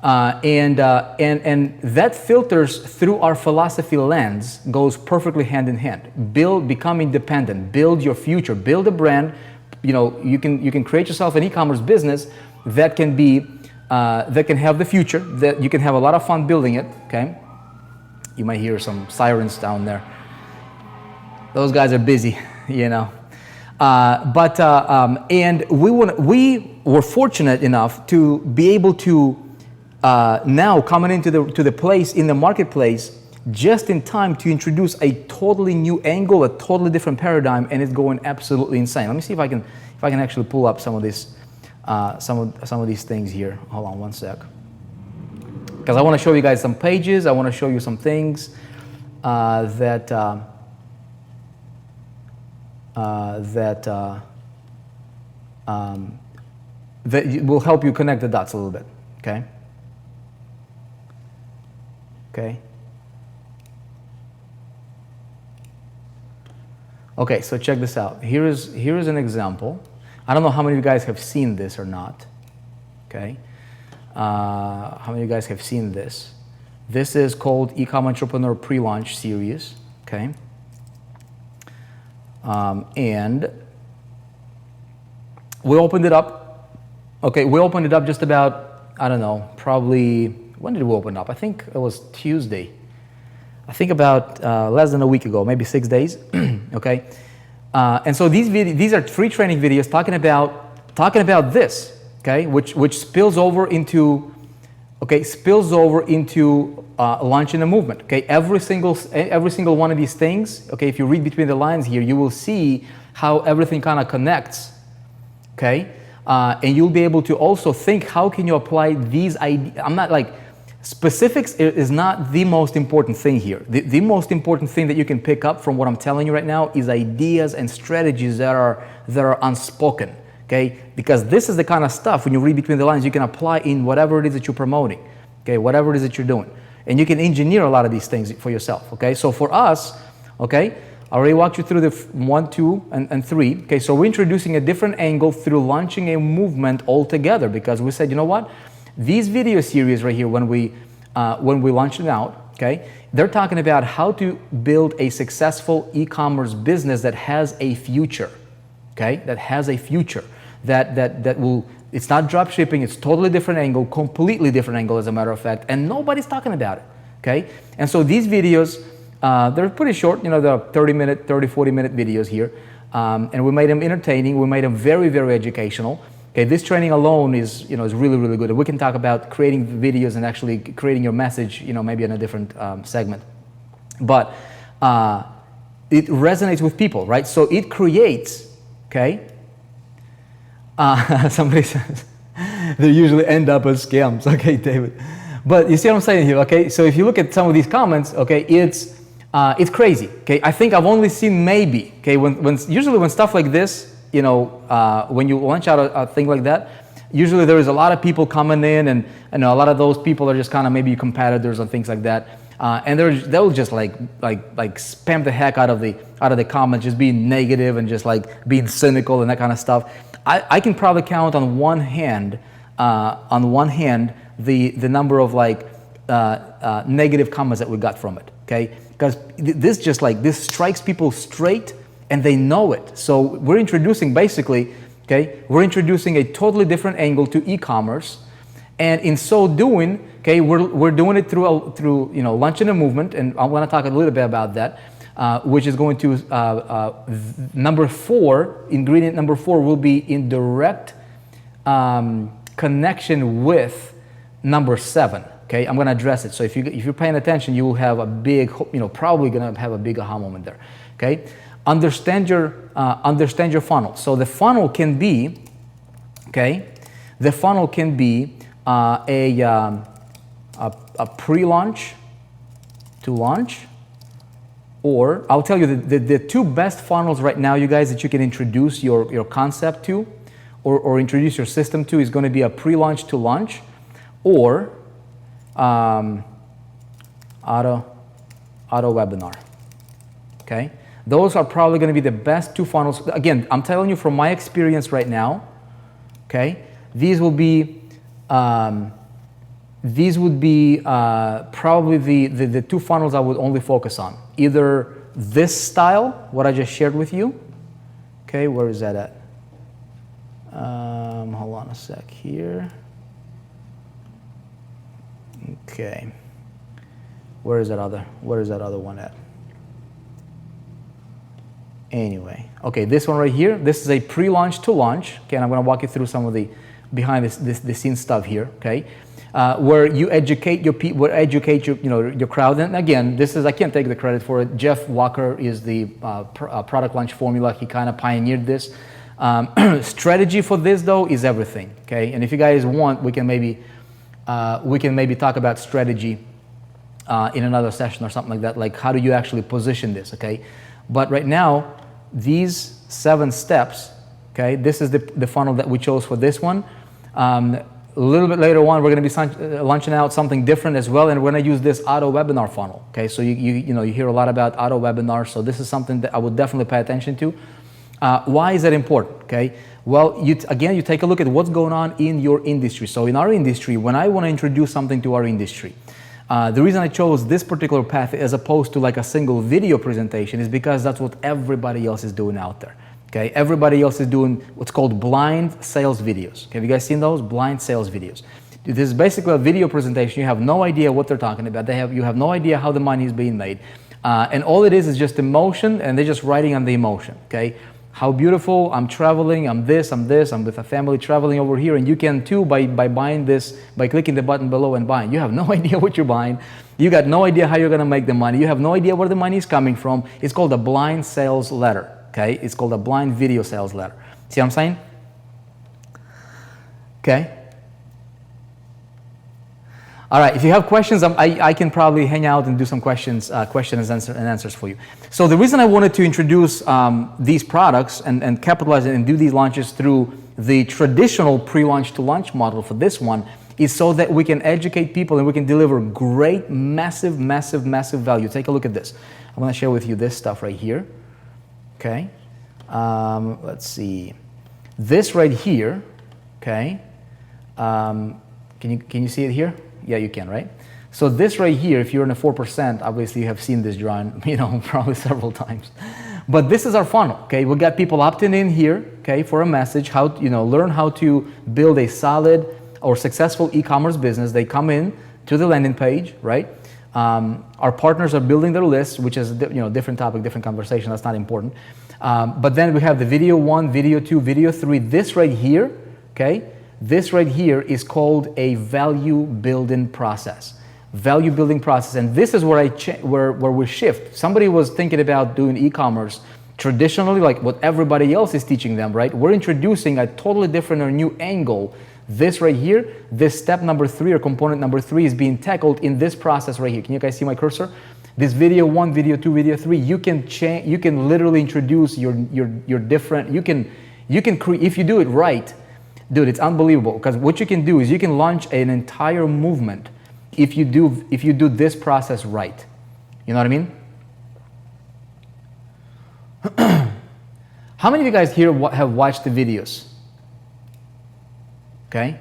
S1: And that filters through our philosophy lens, goes perfectly hand in hand. Become independent, build your future, build a brand. You know, you can create yourself an e-commerce business that can be, that can have the future, that you can have a lot of fun building it, okay? You might hear some sirens down there. Those guys are busy, you know. And we were fortunate enough to be able to now coming into the place in the marketplace just in time to introduce a totally new angle, a totally different paradigm, and it's going absolutely insane. Let me see if I can actually pull up some of this, some of these things here. Hold on one sec, because I want to show you guys some pages. I want to show you some things that will help you connect the dots a little bit, okay? Okay. Okay, so check this out. Here is an example. I don't know how many of you guys have seen this or not, okay? How many of you guys have seen this? This is called Ecom Entrepreneur Pre-Launch Series, okay? And we opened it up. Okay, we opened it up just about, I don't know, probably, when did we open up? I think it was Tuesday. I think about less than a week ago, maybe 6 days, okay? And so these are free training videos talking about this, okay? Which spills over into, launching a movement, okay? Every single one of these things, okay? If you read between the lines here, you will see how everything kind of connects, okay? And you'll be able to also think, how can you apply these ideas? I'm not like, specifics is not the most important thing here. The most important thing that you can pick up from what I'm telling you right now is ideas and strategies that are unspoken, okay? Because this is the kind of stuff, when you read between the lines, you can apply in whatever it is that you're promoting, okay? Whatever it is that you're doing. And you can engineer a lot of these things for yourself, okay? So for us, okay, I already walked you through the 1, 2, and 3. Okay, so we're introducing a different angle through launching a movement altogether, because we said, you know what? These video series right here, when we launch them out, okay, they're talking about how to build a successful e-commerce business that has a future, okay? That has a future, that will, it's not drop shipping, it's totally different angle, completely different angle as a matter of fact, and nobody's talking about it, okay? And so these videos, they're pretty short, you know, they're 30-minute, 30, 40-minute videos here, and we made them entertaining, we made them very, very educational. Okay, this training alone is, you know, is really, really good. And we can talk about creating videos and actually creating your message, you know, maybe in a different segment. But it resonates with people, right? So it creates, okay? Somebody says, they usually end up as scams. Okay, David. But you see what I'm saying here, okay? So if you look at some of these comments, okay, it's crazy, okay? I think I've only seen maybe, okay, usually when stuff like this, you know, when you launch out a thing like that, usually there is a lot of people coming in, and you know, a lot of those people are just kind of maybe competitors and things like that, and they'll just like spam the heck out of the comments, just being negative and just like being cynical and that kind of stuff. I can probably count on one hand the number of like negative comments that we got from it. Okay, because this strikes people straight. And they know it. So we're introducing basically, okay, we're introducing a totally different angle to e-commerce, and in so doing, okay, we're doing it through you know, launching a movement, and I want to talk a little bit about that, which is going to ingredient number 4 will be in direct connection with number 7. Okay, I'm going to address it. So if you're paying attention, you will have a big, you know, probably going to have a big aha moment there. Okay. Understand your funnel. So the funnel can be, okay, the funnel can be a pre-launch to launch, or I'll tell you the 2 best funnels right now, you guys, that you can introduce your concept to, or introduce your system to, is going to be a pre-launch to launch, or auto webinar. Okay. Those are probably going to be the best 2 funnels. Again, I'm telling you from my experience right now, okay, these would be probably the 2 funnels I would only focus on. Either this style, what I just shared with you, okay, where is that at? Hold on a sec here. Okay, where is that other one at? Anyway, okay, this one right here, this is a pre-launch to launch. Okay, and I'm going to walk you through some of the behind the scenes stuff here. Okay, where you educate your people, your crowd. And again, this is, I can't take the credit for it. Jeff Walker is the product launch formula. He kind of pioneered this. Strategy for this though is everything. Okay, and if you guys want, we can maybe talk about strategy in another session or something like that. Like, how do you actually position this? Okay. But right now, these 7 steps, okay, this is the funnel that we chose for this one. A little bit later on, we're going to be launching out something different as well, and we're going to use this auto webinar funnel. Okay, so you hear a lot about auto webinars, so this is something that I would definitely pay attention to. Why is that important? Okay, well, you take a look at what's going on in your industry. So in our industry, when I want to introduce something to our industry, the reason I chose this particular path as opposed to like a single video presentation is because that's what everybody else is doing out there. Okay, everybody else is doing what's called blind sales videos. Okay, have you guys seen those? Blind sales videos. This is basically a video presentation. You have no idea what they're talking about. You have no idea how the money is being made. And all it is just emotion, and they're just writing on the emotion. Okay, how beautiful, I'm traveling, I'm with a family traveling over here, and you can too by buying this, by clicking the button below and buying. You have no idea what you're buying. You got no idea how you're going to make the money. You have no idea where the money is coming from. It's called a blind sales letter. Okay, it's called a blind video sales letter. See what I'm saying? Okay. All right, if you have questions, I can probably hang out and do some questions and answers for you. So the reason I wanted to introduce these products and capitalize and do these launches through the traditional pre-launch to launch model for this one is so that we can educate people and we can deliver great, massive value. Take a look at this. I'm going to share with you this stuff right here. Okay. Let's see. This right here. Okay. Can you see it here? Yeah, you can, right? So this right here, if you're in a 4%, obviously you have seen this drawing, probably several times. But this is our funnel, okay? We got people opting in here, okay, for a message, how learn how to build a solid or successful e-commerce business. They come in to the landing page, right? Our partners are building their lists, which is different topic, different conversation. That's not important. But then we have the video 1, video 2, video 3. This right here, okay? This right here is called a value building process. Value building process, and this is where where we shift. Somebody was thinking about doing e-commerce traditionally, like what everybody else is teaching them, right? We're introducing a totally different or new angle. This right here, this step number 3 or component number 3 is being tackled in this process right here. Can you guys see my cursor? This video 1, video 2, video 3. You can change. You can literally introduce your different. You can create if you do it right, dude. It's unbelievable because what you can do is you can launch an entire movement. If you do this process right. You know what I mean? How many of you guys here have watched the videos? Okay.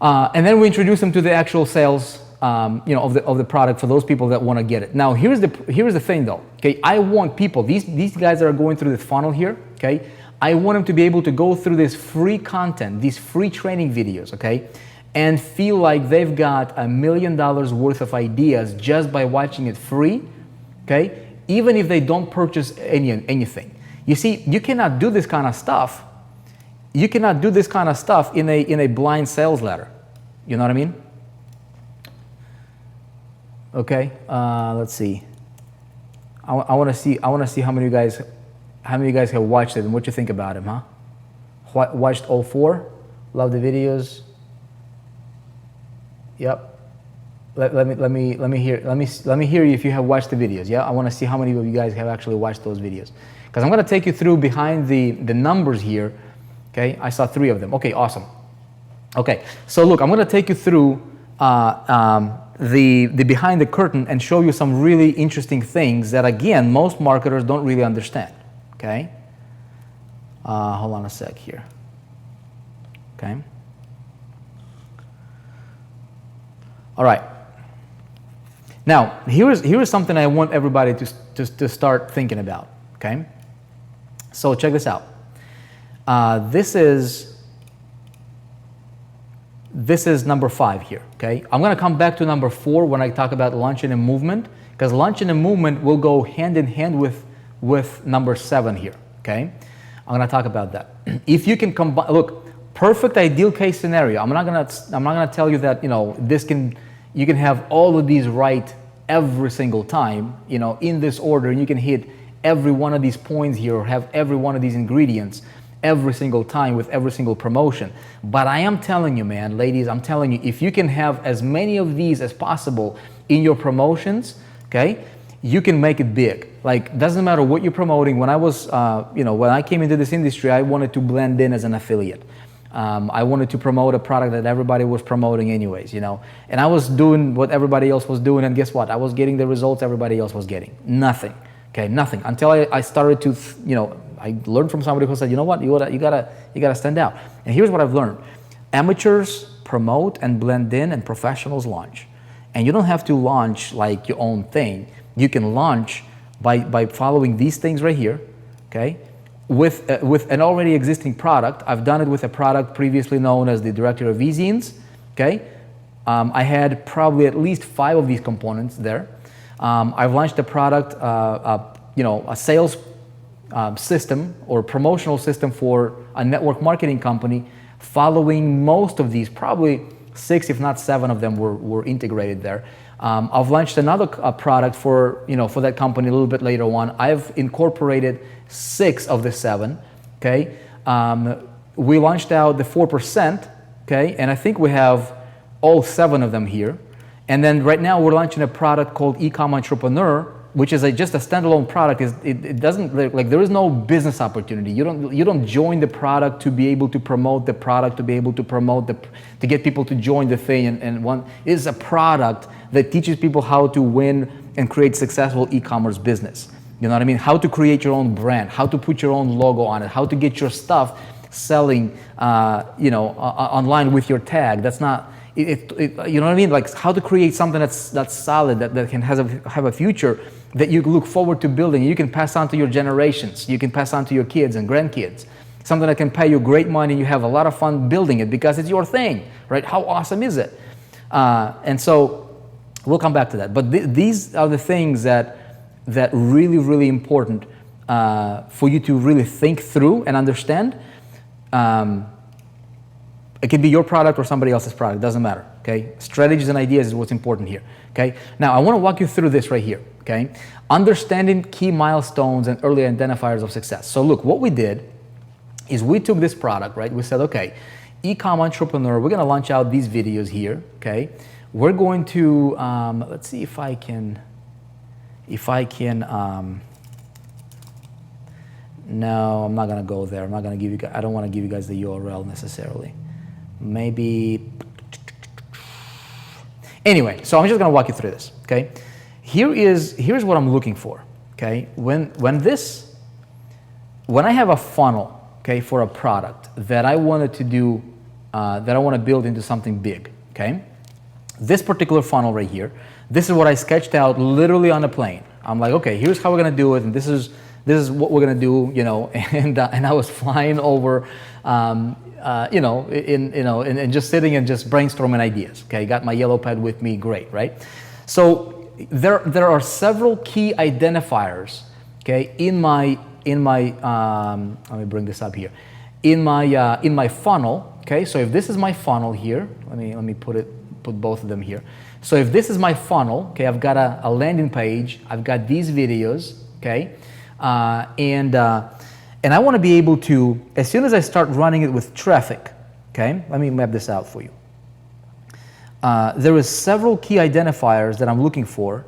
S1: And then we introduce them to the actual sales, of the product for those people that want to get it. Now here's the thing though. Okay, I want people, these guys that are going through this funnel here. Okay, I want them to be able to go through this free content, these free training videos. Okay. And feel like they've got $1 million worth of ideas just by watching it free, okay? Even if they don't purchase anything. You see, you cannot do this kind of stuff. You cannot do this kind of stuff in a blind sales letter. You know what I mean? Okay, let's see. I want to see how many of you guys have watched it and what you think about him, huh? Watched all 4? Love the videos. Yep. Let me hear you if you have watched the videos. Yeah, I want to see how many of you guys have actually watched those videos, because I'm going to take you through behind the numbers here. Okay, I saw 3 of them. Okay, awesome. Okay, so look, I'm going to take you through the behind the curtain and show you some really interesting things that again most marketers don't really understand. Okay, hold on a sec here. Okay. All right. Now, here is something I want everybody to start thinking about. Okay. So check this out. This is number 5 here. Okay. I'm going to come back to number 4 when I talk about launching a movement, because launching a movement will go hand in hand with number 7 here. Okay. I'm going to talk about that. If you can combine, look. Perfect ideal case scenario. I'm not gonna tell you that you can have all of these right every single time, in this order, and you can hit every one of these points here or have every one of these ingredients every single time with every single promotion. But I am telling you, man, ladies, I'm telling you, if you can have as many of these as possible in your promotions, okay, you can make it big. Like, doesn't matter what you're promoting. When I was, when I came into this industry, I wanted to blend in as an affiliate. I wanted to promote a product that everybody was promoting anyways, and I was doing what everybody else was doing, and guess what? I was getting the results everybody else was getting. Nothing, okay, nothing. Until I started to, I learned from somebody who said, you know what, you gotta stand out. And here's what I've learned. Amateurs promote and blend in, and professionals launch. And you don't have to launch like your own thing. You can launch by following these things right here, okay? With an already existing product. I've done it with a product previously known as the Director of E-Zines, okay? I had probably at least 5 of these components there. I've launched a product, a sales system or promotional system for a network marketing company, following most of these, probably 6 if not 7 of them were integrated there. I've launched another product for that company a little bit later on. I've incorporated 6 of the 7. Okay, we launched out the 4%. Okay, and I think we have all 7 of them here. And then right now we're launching a product called Ecom Entrepreneur. which is just a standalone product, it doesn't, like, there is no business opportunity. You don't join the product to be able to promote the product, to be able to promote to get people to join the thing. And one is a product that teaches people how to win and create successful e-commerce business. You know what I mean? How to create your own brand, how to put your own logo on it, how to get your stuff selling, online with your tag. That's not, you know what I mean? Like, how to create something that's solid, that can have a future that you look forward to building. You can pass on to your generations. You can pass on to your kids and grandkids. Something that can pay you great money. You have a lot of fun building it because it's your thing, right? How awesome is it? And so we'll come back to that. But these are the things that really, really important for you to really think through and understand. It can be your product or somebody else's product, doesn't matter, okay? Strategies and ideas is what's important here, okay? Now, I want to walk you through this right here, okay? Understanding key milestones and early identifiers of success. So look, what we did is we took this product, right? We said, okay, e-com entrepreneur, we're going to launch out these videos here, okay? We're going to, let's see if I can, no, I'm not going to go there. I'm not going to give you, I don't want to give you guys the URL necessarily. Maybe, anyway, so I'm just going to walk you through this, okay? Here's what I'm looking for, okay? When I have a funnel, okay, for a product that I wanted to do, that I want to build into something big, okay? This particular funnel right here, this is what I sketched out literally on a plane. I'm like, okay, here's how we're going to do it, and this is what we're going to do, and I was flying over, and just sitting and just brainstorming ideas. Okay, got my yellow pad with me, great, right? So there are several key identifiers, okay, in my let me bring this up here, in my funnel. Okay, so if this is my funnel here, let me put both of them here. So if this is my funnel, okay, I've got a landing page, I've got these videos, okay, and I want to be able to, as soon as I start running it with traffic, okay, let me map this out for you. There is several key identifiers that I'm looking for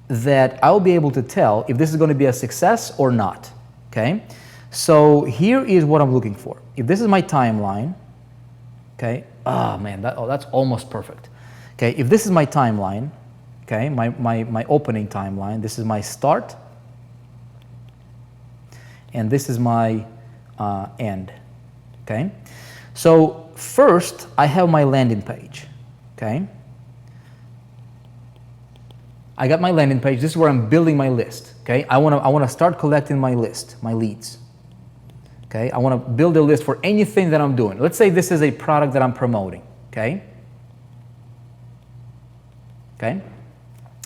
S1: that I'll be able to tell if this is going to be a success or not, okay? So here is what I'm looking for. If this is my timeline, okay, oh man, that's almost perfect. Okay, if this is my timeline, okay, my opening timeline, this is my start, and this is my end, okay? So first, I have my landing page, okay? I got my landing page. This is where I'm building my list, okay? I want to start collecting my list, my leads, okay? I want to build a list for anything that I'm doing. Let's say this is a product that I'm promoting, okay? Okay?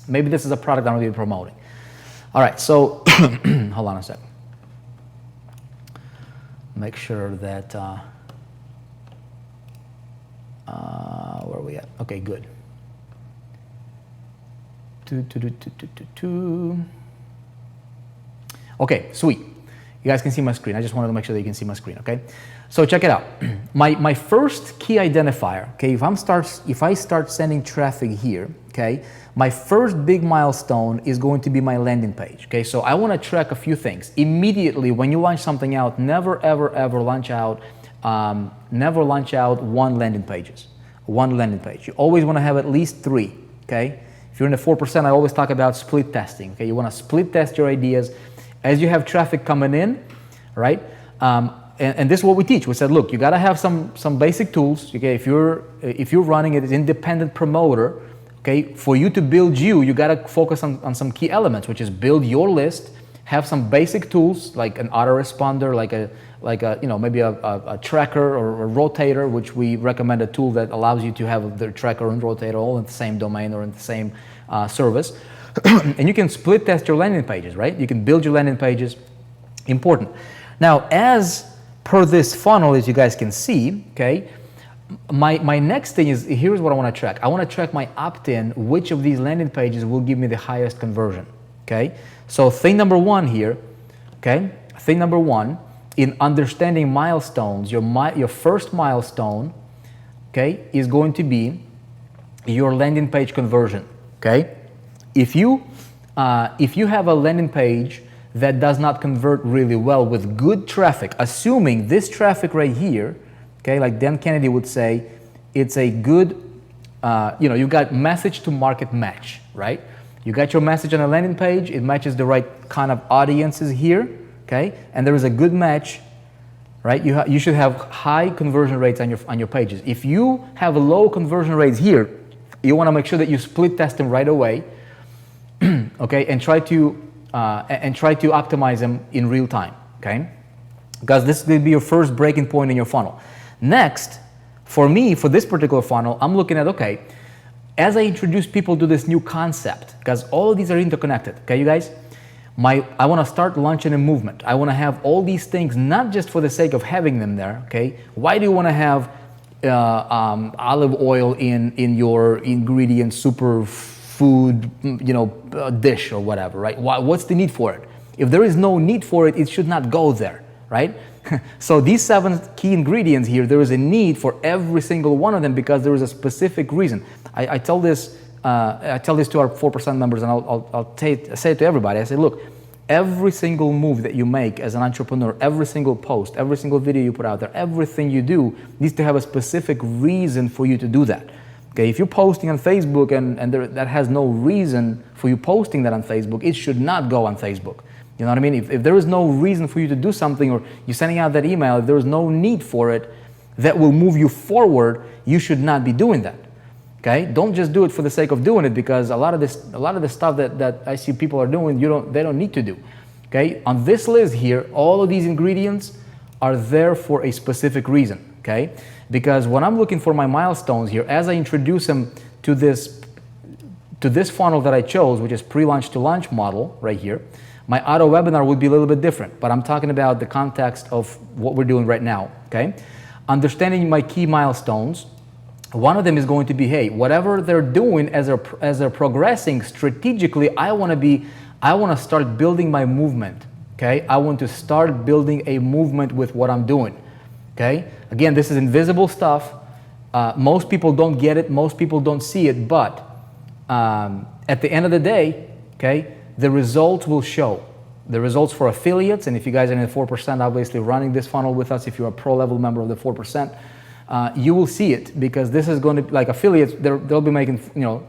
S1: Maybe this is a product I'm going to be promoting. All right, so hold on a second. Make sure that, where are we at? Okay, good. Okay, sweet. You guys can see my screen. I just wanted to make sure that you can see my screen, okay? So check it out. My first key identifier, okay, if I start sending traffic here, okay, my first big milestone is going to be my landing page, okay? So I want to track a few things. Immediately when you launch something out, never ever launch out one landing page. You always want to have at least 3, okay? If you're in the 4%, I always talk about split testing, okay? You want to split test your ideas as you have traffic coming in, right? And this is what we teach. We said, look, you got to have some basic tools, okay? If you're running it as independent promoter, okay, for you to build you got to focus on some key elements, which is build your list, have some basic tools like an autoresponder, like a maybe a tracker or a rotator, which we recommend a tool that allows you to have the tracker and rotator all in the same domain or in the same service. And you can split test your landing pages, right? You can build your landing pages. Important. Now, as per this funnel, as you guys can see, okay, my next thing is, here's what I want to track. I want to track my opt-in, which of these landing pages will give me the highest conversion, okay? So thing number 1 here, okay, thing number 1, in understanding milestones, your first milestone, okay, is going to be your landing page conversion, okay? If you if you have a landing page that does not convert really well with good traffic, assuming this traffic right here, okay, like Dan Kennedy would say, it's a good, you got message to market match, right? You got your message on a landing page, it matches the right kind of audiences here, okay? And there is a good match, right? You should have high conversion rates on your pages. If you have low conversion rates here, you want to make sure that you split test them right away, okay, and try to optimize them in real time, okay? Because this will be your first breaking point in your funnel. Next, for me, for this particular funnel, I'm looking at, okay, as I introduce people to this new concept, because all of these are interconnected, okay, you guys? I want to start launching a movement. I want to have all these things, not just for the sake of having them there, okay? Why do you want to have olive oil in your ingredient super food, dish or whatever, right? What's the need for it? If there is no need for it, it should not go there, right? So these 7 key ingredients here, there is a need for every single one of them because there is a specific reason. I tell this to our 4% members, and I'll say it to everybody. I say, look, every single move that you make as an entrepreneur, every single post, every single video you put out there, everything you do needs to have a specific reason for you to do that. Okay, if you're posting on Facebook and that has no reason for you posting that on Facebook, it should not go on Facebook. You know what I mean? If there is no reason for you to do something, or you're sending out that email, if there is no need for it that will move you forward, you should not be doing that. Okay, don't just do it for the sake of doing it, because a lot of the stuff that I see people are doing, they don't need to do. Okay, on this list here, all of these ingredients are there for a specific reason. Okay, because when I'm looking for my milestones here, as I introduce them to this funnel that I chose, which is pre-launch to launch model right here, my auto webinar would be a little bit different, but I'm talking about the context of what we're doing right now. Okay, understanding my key milestones. One of them is going to be, hey, whatever they're doing as they're progressing strategically, I want to start building my movement. Okay, I want to start building a movement with what I'm doing. Okay, again, this is invisible stuff. Most people don't get it. Most people don't see it. But at the end of the day, okay, the results will show. The results for affiliates, and if you guys are in the 4%, obviously running this funnel with us, if you're a pro level member of the 4%. You will see it, because this is going to be like affiliates. They'll be making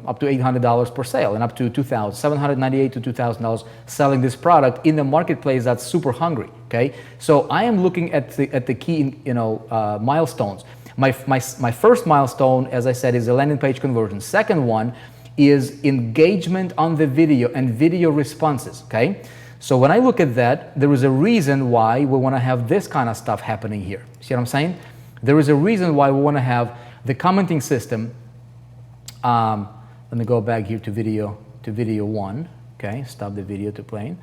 S1: up to $800 per sale and up to $798 to $2,000 selling this product in the marketplace that's super hungry. Okay, so I am looking at the key milestones. My first milestone, as I said, is a landing page conversion. Second one is engagement on the video and video responses. Okay, so when I look at that, there is a reason why we want to have this kind of stuff happening here. See what I'm saying? There is a reason why we want to have the commenting system. Let me go back here to video 1. Okay, stop the video to playing.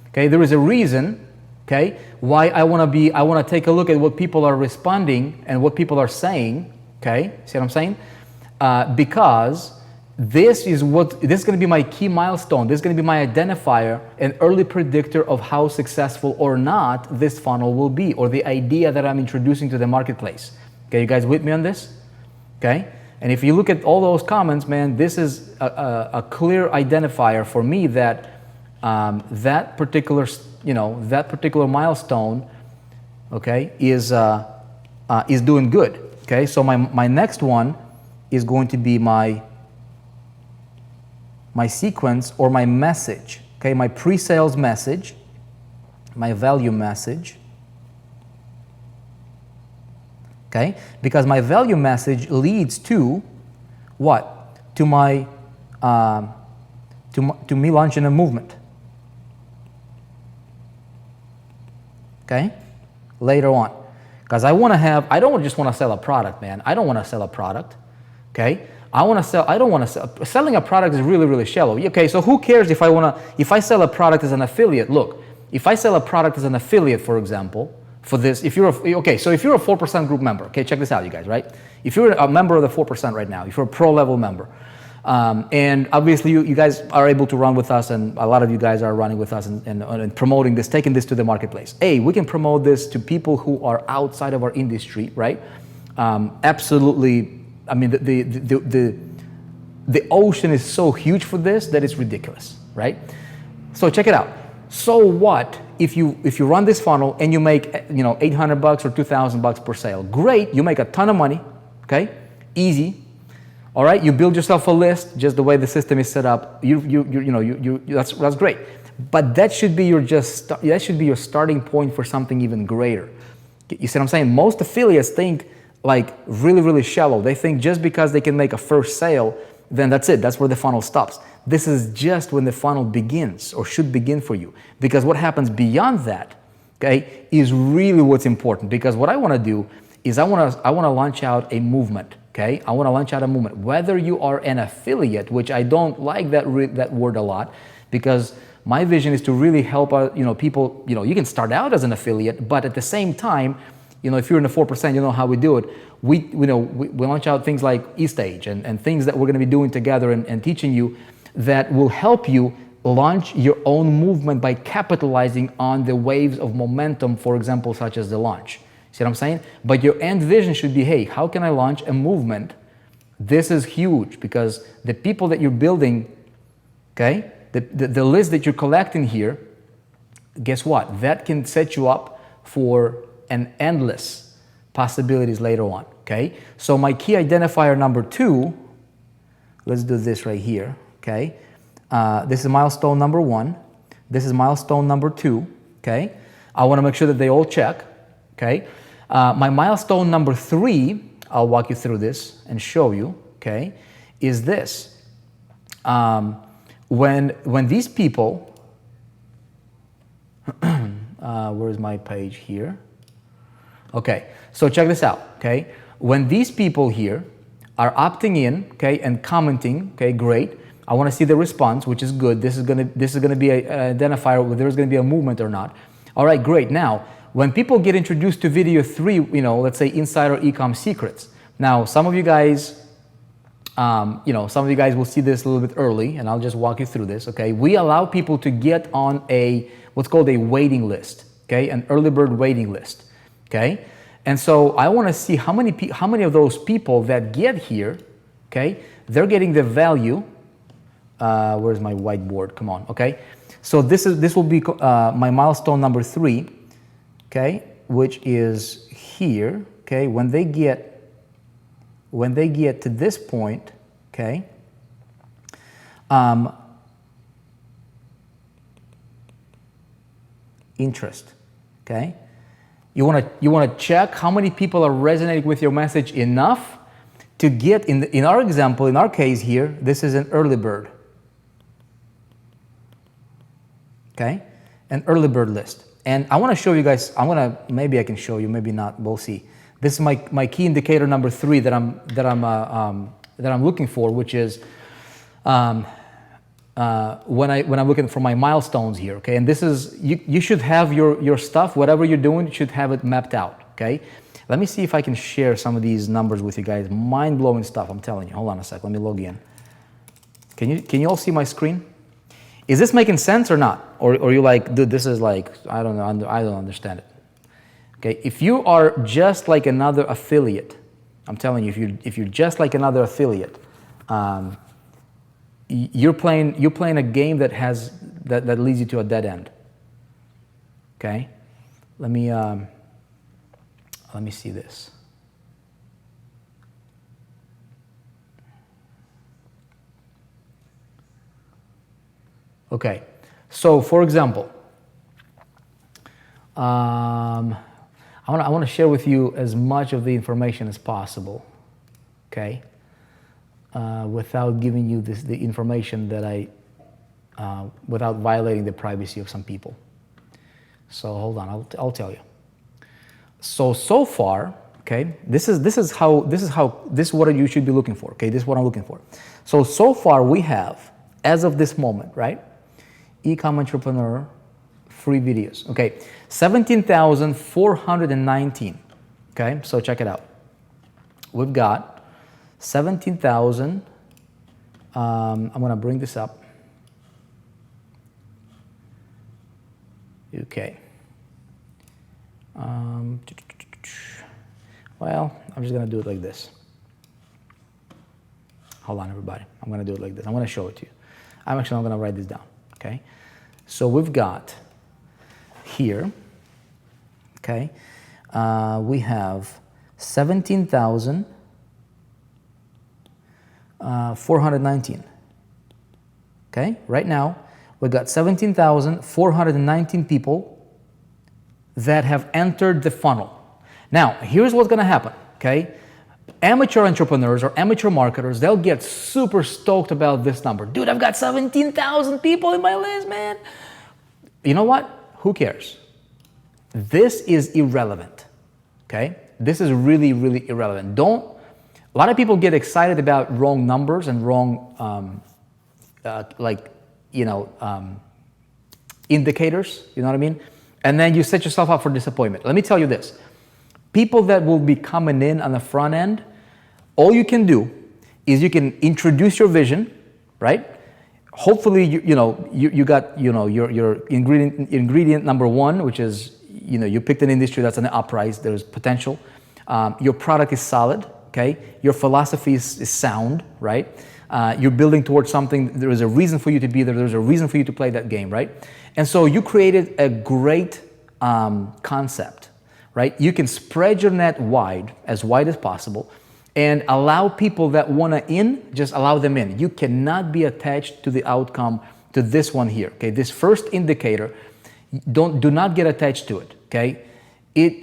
S1: Okay, there is a reason, okay, why I want to take a look at what people are responding and what people are saying. Okay, see what I'm saying? Because this is going to be my key milestone. This is going to be my identifier, an early predictor of how successful or not this funnel will be, or the idea that I'm introducing to the marketplace. Okay, you guys with me on this? Okay, and if you look at all those comments, man, this is a clear identifier for me that that particular milestone, okay, is doing good. Okay, so my next one is going to be my sequence or my message, okay, my pre-sales message, my value message, okay, because my value message leads to what? To my to me launching a movement, okay, later on, because I don't just want to sell a product, man. I don't want to sell a product, okay. Selling a product is really, really shallow. Okay, so who cares if I sell a product as an affiliate? Look, if I sell a product as an affiliate, for example, for this, so if you're a 4% group member, okay, check this out, you guys, right? If you're a member of the 4% right now, if you're a pro level member, and obviously you guys are able to run with us, and a lot of you guys are running with us and promoting this, taking this to the marketplace. We can promote this to people who are outside of our industry, right? Absolutely. I mean, the ocean is so huge for this that it's ridiculous, right? So check it out. So what if you run this funnel and you make $800 or $2,000 per sale? Great, you make a ton of money. Okay, easy. All right, you build yourself a list just the way the system is set up. That's great. But that should be your starting point for something even greater. You see what I'm saying? Most affiliates think like really, really shallow. They think just because they can make a first sale, then that's it. That's where the funnel stops. This is just when the funnel begins or should begin for you. Because what happens beyond that, okay, is really what's important. Because what I want to do is I want to launch out a movement. Okay, I want to launch out a movement. Whether you are an affiliate, which I don't like that word a lot, because my vision is to really help people. You can start out as an affiliate, but at the same time, if you're in the 4%, you know how we do it. We launch out things like eStage and things that we're going to be doing together and teaching you that will help you launch your own movement by capitalizing on the waves of momentum, for example, such as the launch. See what I'm saying? But your end vision should be, hey, how can I launch a movement? This is huge because the people that you're building, okay, the list that you're collecting here, guess what? That can set you up for an endless possibilities later on, okay? So my key identifier number 2, let's do this right here, okay? This is milestone number 1. This is milestone number 2, okay? I want to make sure that they all check, okay? My milestone number 3, I'll walk you through this and show you, okay, is this. When these people, where's my page here? Okay, so check this out, okay? When these people here are opting in, okay, and commenting, okay, great. I want to see the response, which is good. This is gonna be an identifier whether there's gonna be a movement or not. All right, great. Now, when people get introduced to video 3, let's say Insider Ecom Secrets. Now, some of you guys, will see this a little bit early, and I'll just walk you through this, okay? We allow people to get on what's called a waiting list, okay? An early bird waiting list, okay? And so I want to see how many of those people that get here, okay, they're getting the value. Where's my whiteboard? Come on, okay? So this will be my milestone number 3, okay, which is here, okay? When they get to this point, okay, interest, okay? You want to check how many people are resonating with your message enough to get in our example, in our case here, this is an early bird, okay, an early bird list. And I want to show you guys. Maybe I can show you, maybe not. We'll see. This is my key indicator number 3 that I'm looking for, which is when I'm looking for my milestones here. Okay, and this is you should have your stuff, whatever you're doing, you should have it mapped out. Okay, let me see if I can share some of these numbers with you guys. Mind blowing stuff. I'm telling you. Hold on a sec. Let me log in. Can you all see my screen? Is this making sense or not? Or you like, dude, this is like, I don't know, I don't understand it. Okay, if you are just like another affiliate, I'm telling you, if you're just like another affiliate, you're playing a game that leads you to a dead end. Okay, let me see this. Okay, so for example, I want to share with you as much of the information as possible, okay, without giving you the information that without violating the privacy of some people. So hold on, I'll tell you. So far, okay, this is what you should be looking for. Okay, this is what I'm looking for. So far we have, as of this moment, right? Ecom Entrepreneur free videos. Okay, 17,419. Okay, so check it out. We've got 17,000. I'm gonna bring this up. Okay. Well, I'm just gonna do it like this. Hold on, everybody. I'm gonna do it like this. I'm gonna show it to you. I'm gonna write this down. Okay. So we've got here, okay, we have 17,419. Okay, right now we've got 17,419 people that have entered the funnel. Now, here's what's going to happen, okay? Amateur entrepreneurs or amateur marketers, they'll get super stoked about this number. Dude, I've got 17,000 people in my list, man. You know what? Who cares? This is irrelevant, okay? This is really, really irrelevant. A lot of people get excited about wrong numbers and wrong, indicators, you know what I mean? And then you set yourself up for disappointment. Let me tell you this. People that will be coming in on the front end, all you can do is you can introduce your vision, right? Hopefully, you got, your ingredient number one, which is, you picked an industry that's on the uprise, there's potential. Your product is solid, okay? Your philosophy is sound, right? You're building towards something, there is a reason for you to be there, there's a reason for you to play that game, right? And so you created a great concept, right? You can spread your net wide as possible, and allow people that want to just allow them in. You cannot be attached to the outcome, to this one here, okay? This first indicator, do not get attached to it, okay?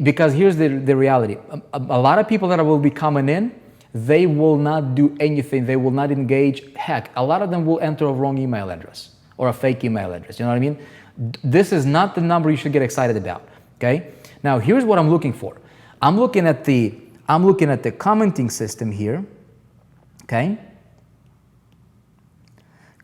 S1: Because here's the reality. A lot of people that will be coming in, they will not do anything. They will not engage. Heck, a lot of them will enter a wrong email address or a fake email address. You know what I mean? This is not the number you should get excited about, okay? Now, here's what I'm looking for. I'm looking at the commenting system here, okay?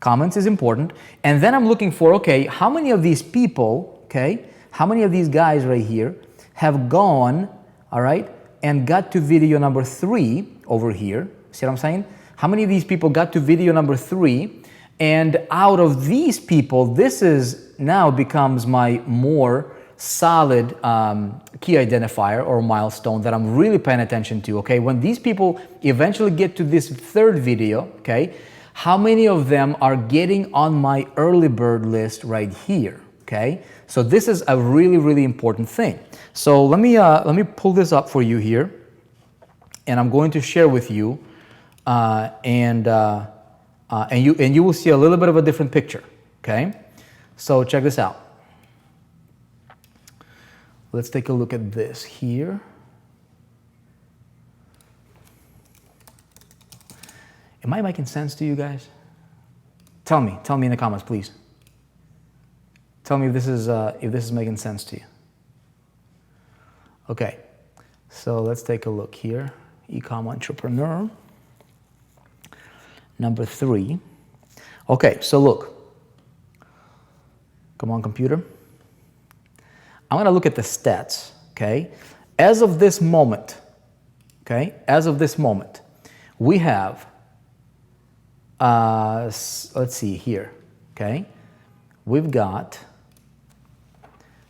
S1: Comments is important. And then I'm looking for, okay, how many of these people, okay, how many of these guys right here have gone, all right, and got to video number 3 over here? See what I'm saying? How many of these people got to video number 3? And out of these people, this is now becomes my more solid key identifier or milestone that I'm really paying attention to, okay? When these people eventually get to this 3rd video, okay, how many of them are getting on my early bird list right here, okay? So this is a really, really important thing. So let me pull this up for you here, and I'm going to share with you, and you will see a little bit of a different picture, okay? So check this out. Let's take a look at this here. Am I making sense to you guys? Tell me in the comments, please. Tell me if this is making sense to you. Okay, so let's take a look here. E-com entrepreneur. Number 3. Okay, so look. Come on, computer. I'm going to look at the stats, okay? As of this moment, we have, let's see here, okay? We've got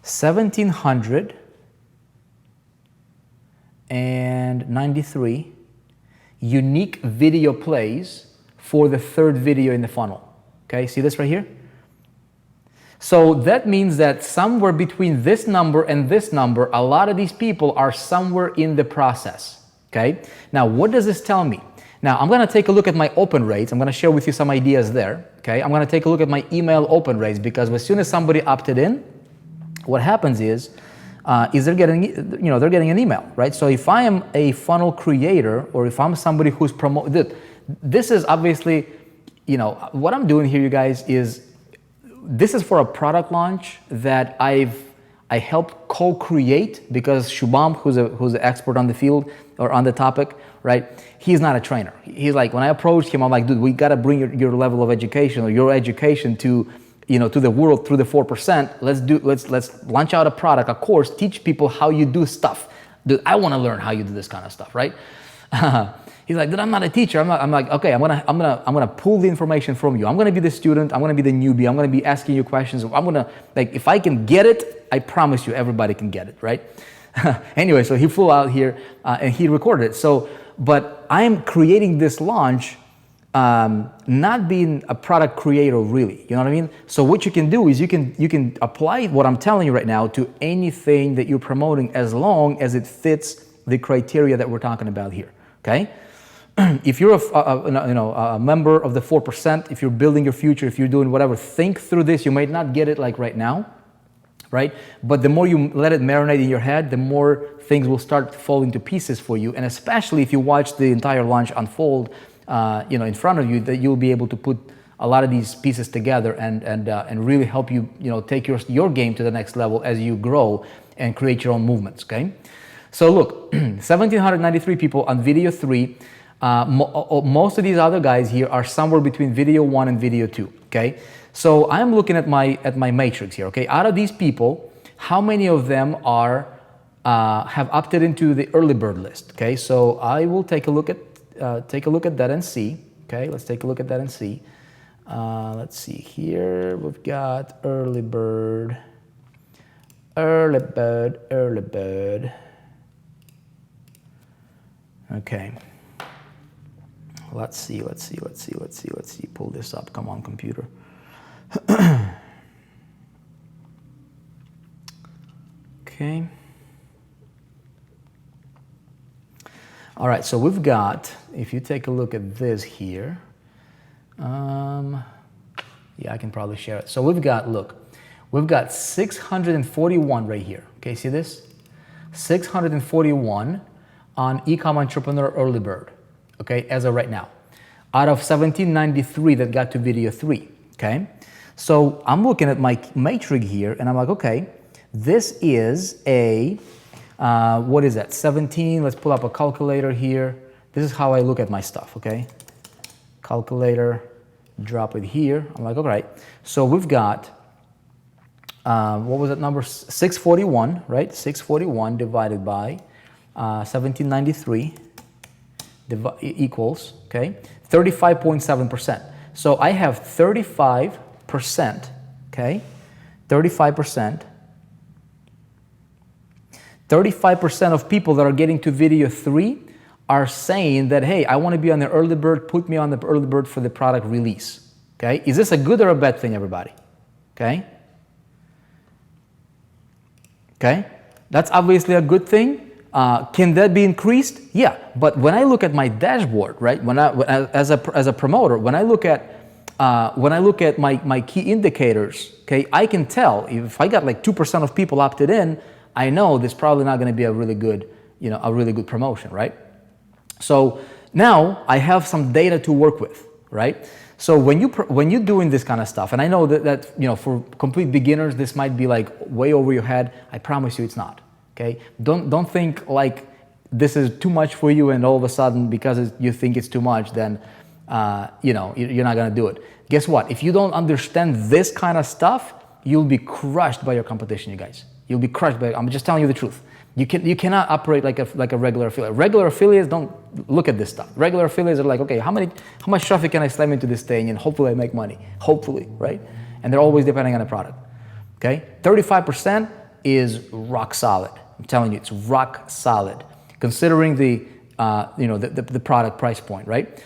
S1: 1,793 unique video plays for the 3rd video in the funnel, okay? See this right here? So that means that somewhere between this number and this number, a lot of these people are somewhere in the process, okay? Now, what does this tell me? Now, I'm going to take a look at my open rates. I'm going to share with you some ideas there, okay? I'm going to take a look at my email open rates, because as soon as somebody opted in, what happens is they're getting an email, right? So if I am a funnel creator, or if I'm somebody who's promoted, this is obviously, what I'm doing here, you guys, is this is for a product launch that I helped co-create, because Shubham, who's an expert on the field or on the topic, right? He's not a trainer. He's like, when I approached him, I'm like, dude, we got to bring your level of education, or your education to the world through the 4%. Let's launch out a product, a course, teach people how you do stuff. Dude, I want to learn how you do this kind of stuff, right? He's like, dude, I'm not a teacher. I'm like, okay, I'm gonna pull the information from you. I'm gonna be the student. I'm gonna be the newbie. I'm gonna be asking you questions. If I can get it, I promise you, everybody can get it, right? Anyway, so he flew out here and he recorded it. So, but I'm creating this launch not being a product creator really, you know what I mean? So what you can do is you can apply what I'm telling you right now to anything that you're promoting as long as it fits the criteria that we're talking about here, okay? If you're a member of the 4%, if you're building your future, if you're doing whatever, think through this. You might not get it like right now, right? But the more you let it marinate in your head, the more things will start falling to pieces for you. And especially if you watch the entire launch unfold, in front of you, that you'll be able to put a lot of these pieces together and really help you, take your game to the next level as you grow and create your own movements. Okay, so look, 1,793 people on video 3. Most of these other guys here are somewhere between video 1 and video 2. Okay, so I'm looking at my matrix here. Okay, out of these people, how many of them have opted into the early bird list? Okay, so I will take a look at that and see. Okay, let's take a look at that and see. Let's see here. We've got early bird. Okay. Let's see. Pull this up. Come on, computer. Okay. All right, so we've got, if you take a look at this here, yeah, I can probably share it. So we've got 641 right here. Okay, see this? 641 on Ecom Entrepreneur Early Bird, okay, as of right now, out of 1,793 that got to video 3, okay? So I'm looking at my matrix here, and I'm like, okay, this is a, what is that, 17? Let's pull up a calculator here. This is how I look at my stuff, okay? Calculator, drop it here. I'm like, all right. So we've got, what was that number? 641, right? 641 divided by 1793 equals, okay, 35.7%. So I have 35%, okay? 35%. 35% of people that are getting to video 3 are saying that, hey, I want to be on the early bird, put me on the early bird for the product release. Okay? Is this a good or a bad thing, everybody? Okay? Okay? That's obviously a good thing. Can that be increased? Yeah. But when I look at my dashboard, right? As a promoter, when I look at my key indicators, okay, I can tell if I got like 2% of people opted in, I know this is probably not going to be a really good, promotion, right? So now I have some data to work with, right? So when you're doing this kind of stuff, and I know that for complete beginners this might be like way over your head. I promise you it's not. Okay, don't think like this is too much for you, and all of a sudden because you think it's too much, then you're not going to do it. Guess what? If you don't understand this kind of stuff, you'll be crushed by your competition, you guys. You'll be crushed by it. I'm just telling you the truth. You cannot operate like a regular affiliate. Regular affiliates don't look at this stuff. Regular affiliates are like, okay, how much traffic can I slam into this thing, and hopefully I make money. Hopefully, right? And they're always depending on the product. Okay, 35% is rock solid. I'm telling you, it's rock solid, considering the product price point, right?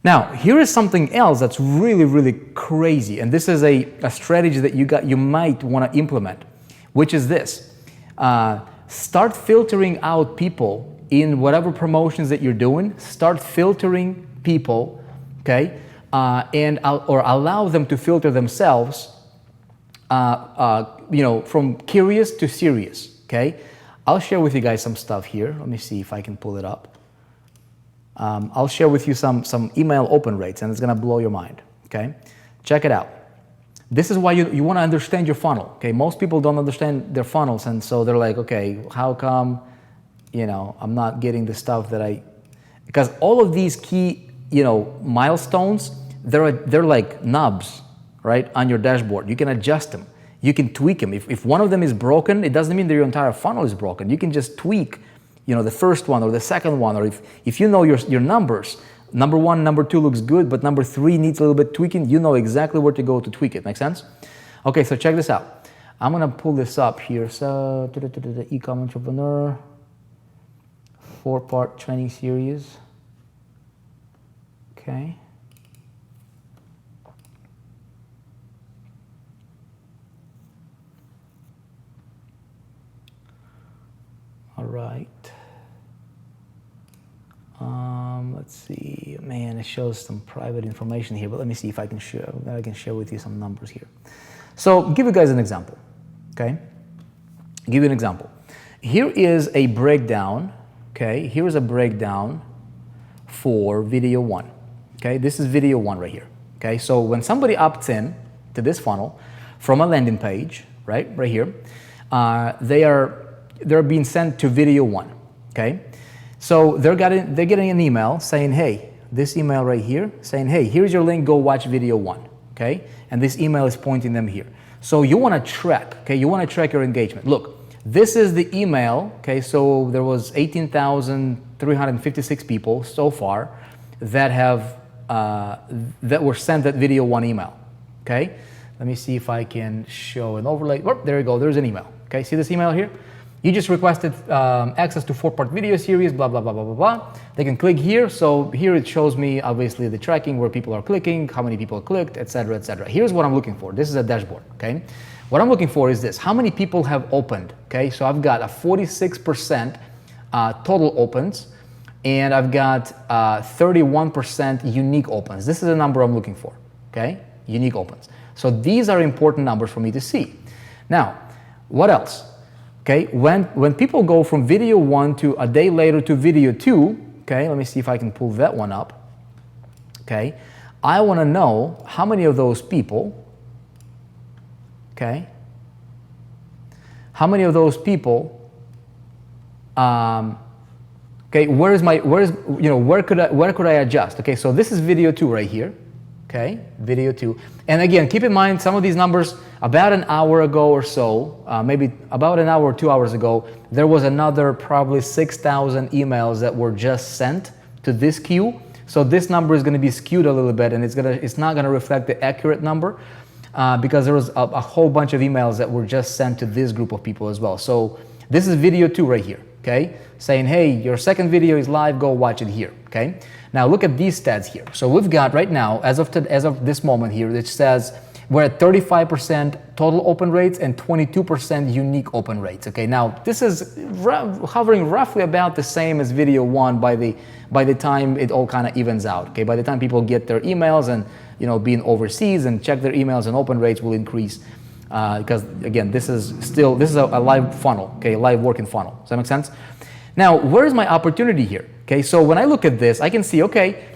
S1: Now, here is something else that's really, really crazy, and this is a strategy that you might want to implement, which is this. Start filtering out people in whatever promotions that you're doing. Start filtering people, okay, or allow them to filter themselves, from curious to serious, okay? I'll share with you guys some stuff here. Let me see if I can pull it up. I'll share with you some email open rates, and it's gonna blow your mind, okay? Check it out. This is why you want to understand your funnel, okay? Most people don't understand their funnels, and so they're like, okay, how come, I'm not getting the stuff that because all of these key, milestones, they're like knobs, right, on your dashboard. You can adjust them. You can tweak them. If one of them is broken, it doesn't mean that your entire funnel is broken. You can just tweak, the first one or the second one, or if you know your numbers, number 1, number 2 looks good, but number 3 needs a little bit tweaking, you know exactly where to go to tweak it. Make sense? Okay, so check this out. I'm going to pull this up here. So, Ecom Entrepreneur, 4-part training series. Okay. right. Let's see. Man, it shows some private information here, but let me see if I can share with you some numbers here. So, give you guys an example. Okay, give you an example. Here is a breakdown. Okay, here is a breakdown for video 1. Okay, this is video 1 right here. Okay, so when somebody opts in to this funnel from a landing page, right here, they're being sent to video 1. Okay, so they're getting an email saying, hey, this email right here saying, hey, here's your link, go watch video 1. Okay, and this email is pointing them here. So you want to track. Okay, you want to track your engagement. Look, this is the email. Okay, so there was 18,356 people so far that have that were sent that video 1 email. Okay, let me see if I can show an overlay. Oh, there you go. There's an email. Okay, see this email here? You just requested access to 4-part video series, blah, blah, blah, blah, blah, blah. They can click here. So here it shows me, obviously, the tracking, where people are clicking, how many people clicked, etc., etc. Here's what I'm looking for. This is a dashboard, okay? What I'm looking for is this. How many people have opened, okay? So I've got a 46% total opens, and I've got 31% unique opens. This is the number I'm looking for, okay? Unique opens. So these are important numbers for me to see. Now, what else? Okay, when people go from video 1 to a day later to video 2, okay, let me see if I can pull that one up. Okay, I want to know how many of those people, okay, how many of those people, okay, where could I adjust? Okay, so this is video 2 right here. Okay, video 2. And again, keep in mind some of these numbers, about an hour ago or so, maybe about an hour or 2 hours ago, there was another probably 6,000 emails that were just sent to this queue. So this number is going to be skewed a little bit, and it's not going to reflect the accurate number because there was a whole bunch of emails that were just sent to this group of people as well. So this is video 2 right here, okay? Saying, hey, your second video is live, go watch it here, okay? Now look at these stats here. So we've got right now, as of this moment here, it says we're at 35% total open rates and 22% unique open rates. Okay, now this is hovering roughly about the same as video 1 by the time it all kind of evens out. Okay, by the time people get their emails and being overseas and check their emails, and open rates will increase because again, this is a live funnel. Okay, a live working funnel. Does that make sense? Now, where's my opportunity here? Okay, so when I look at this, I can see, okay,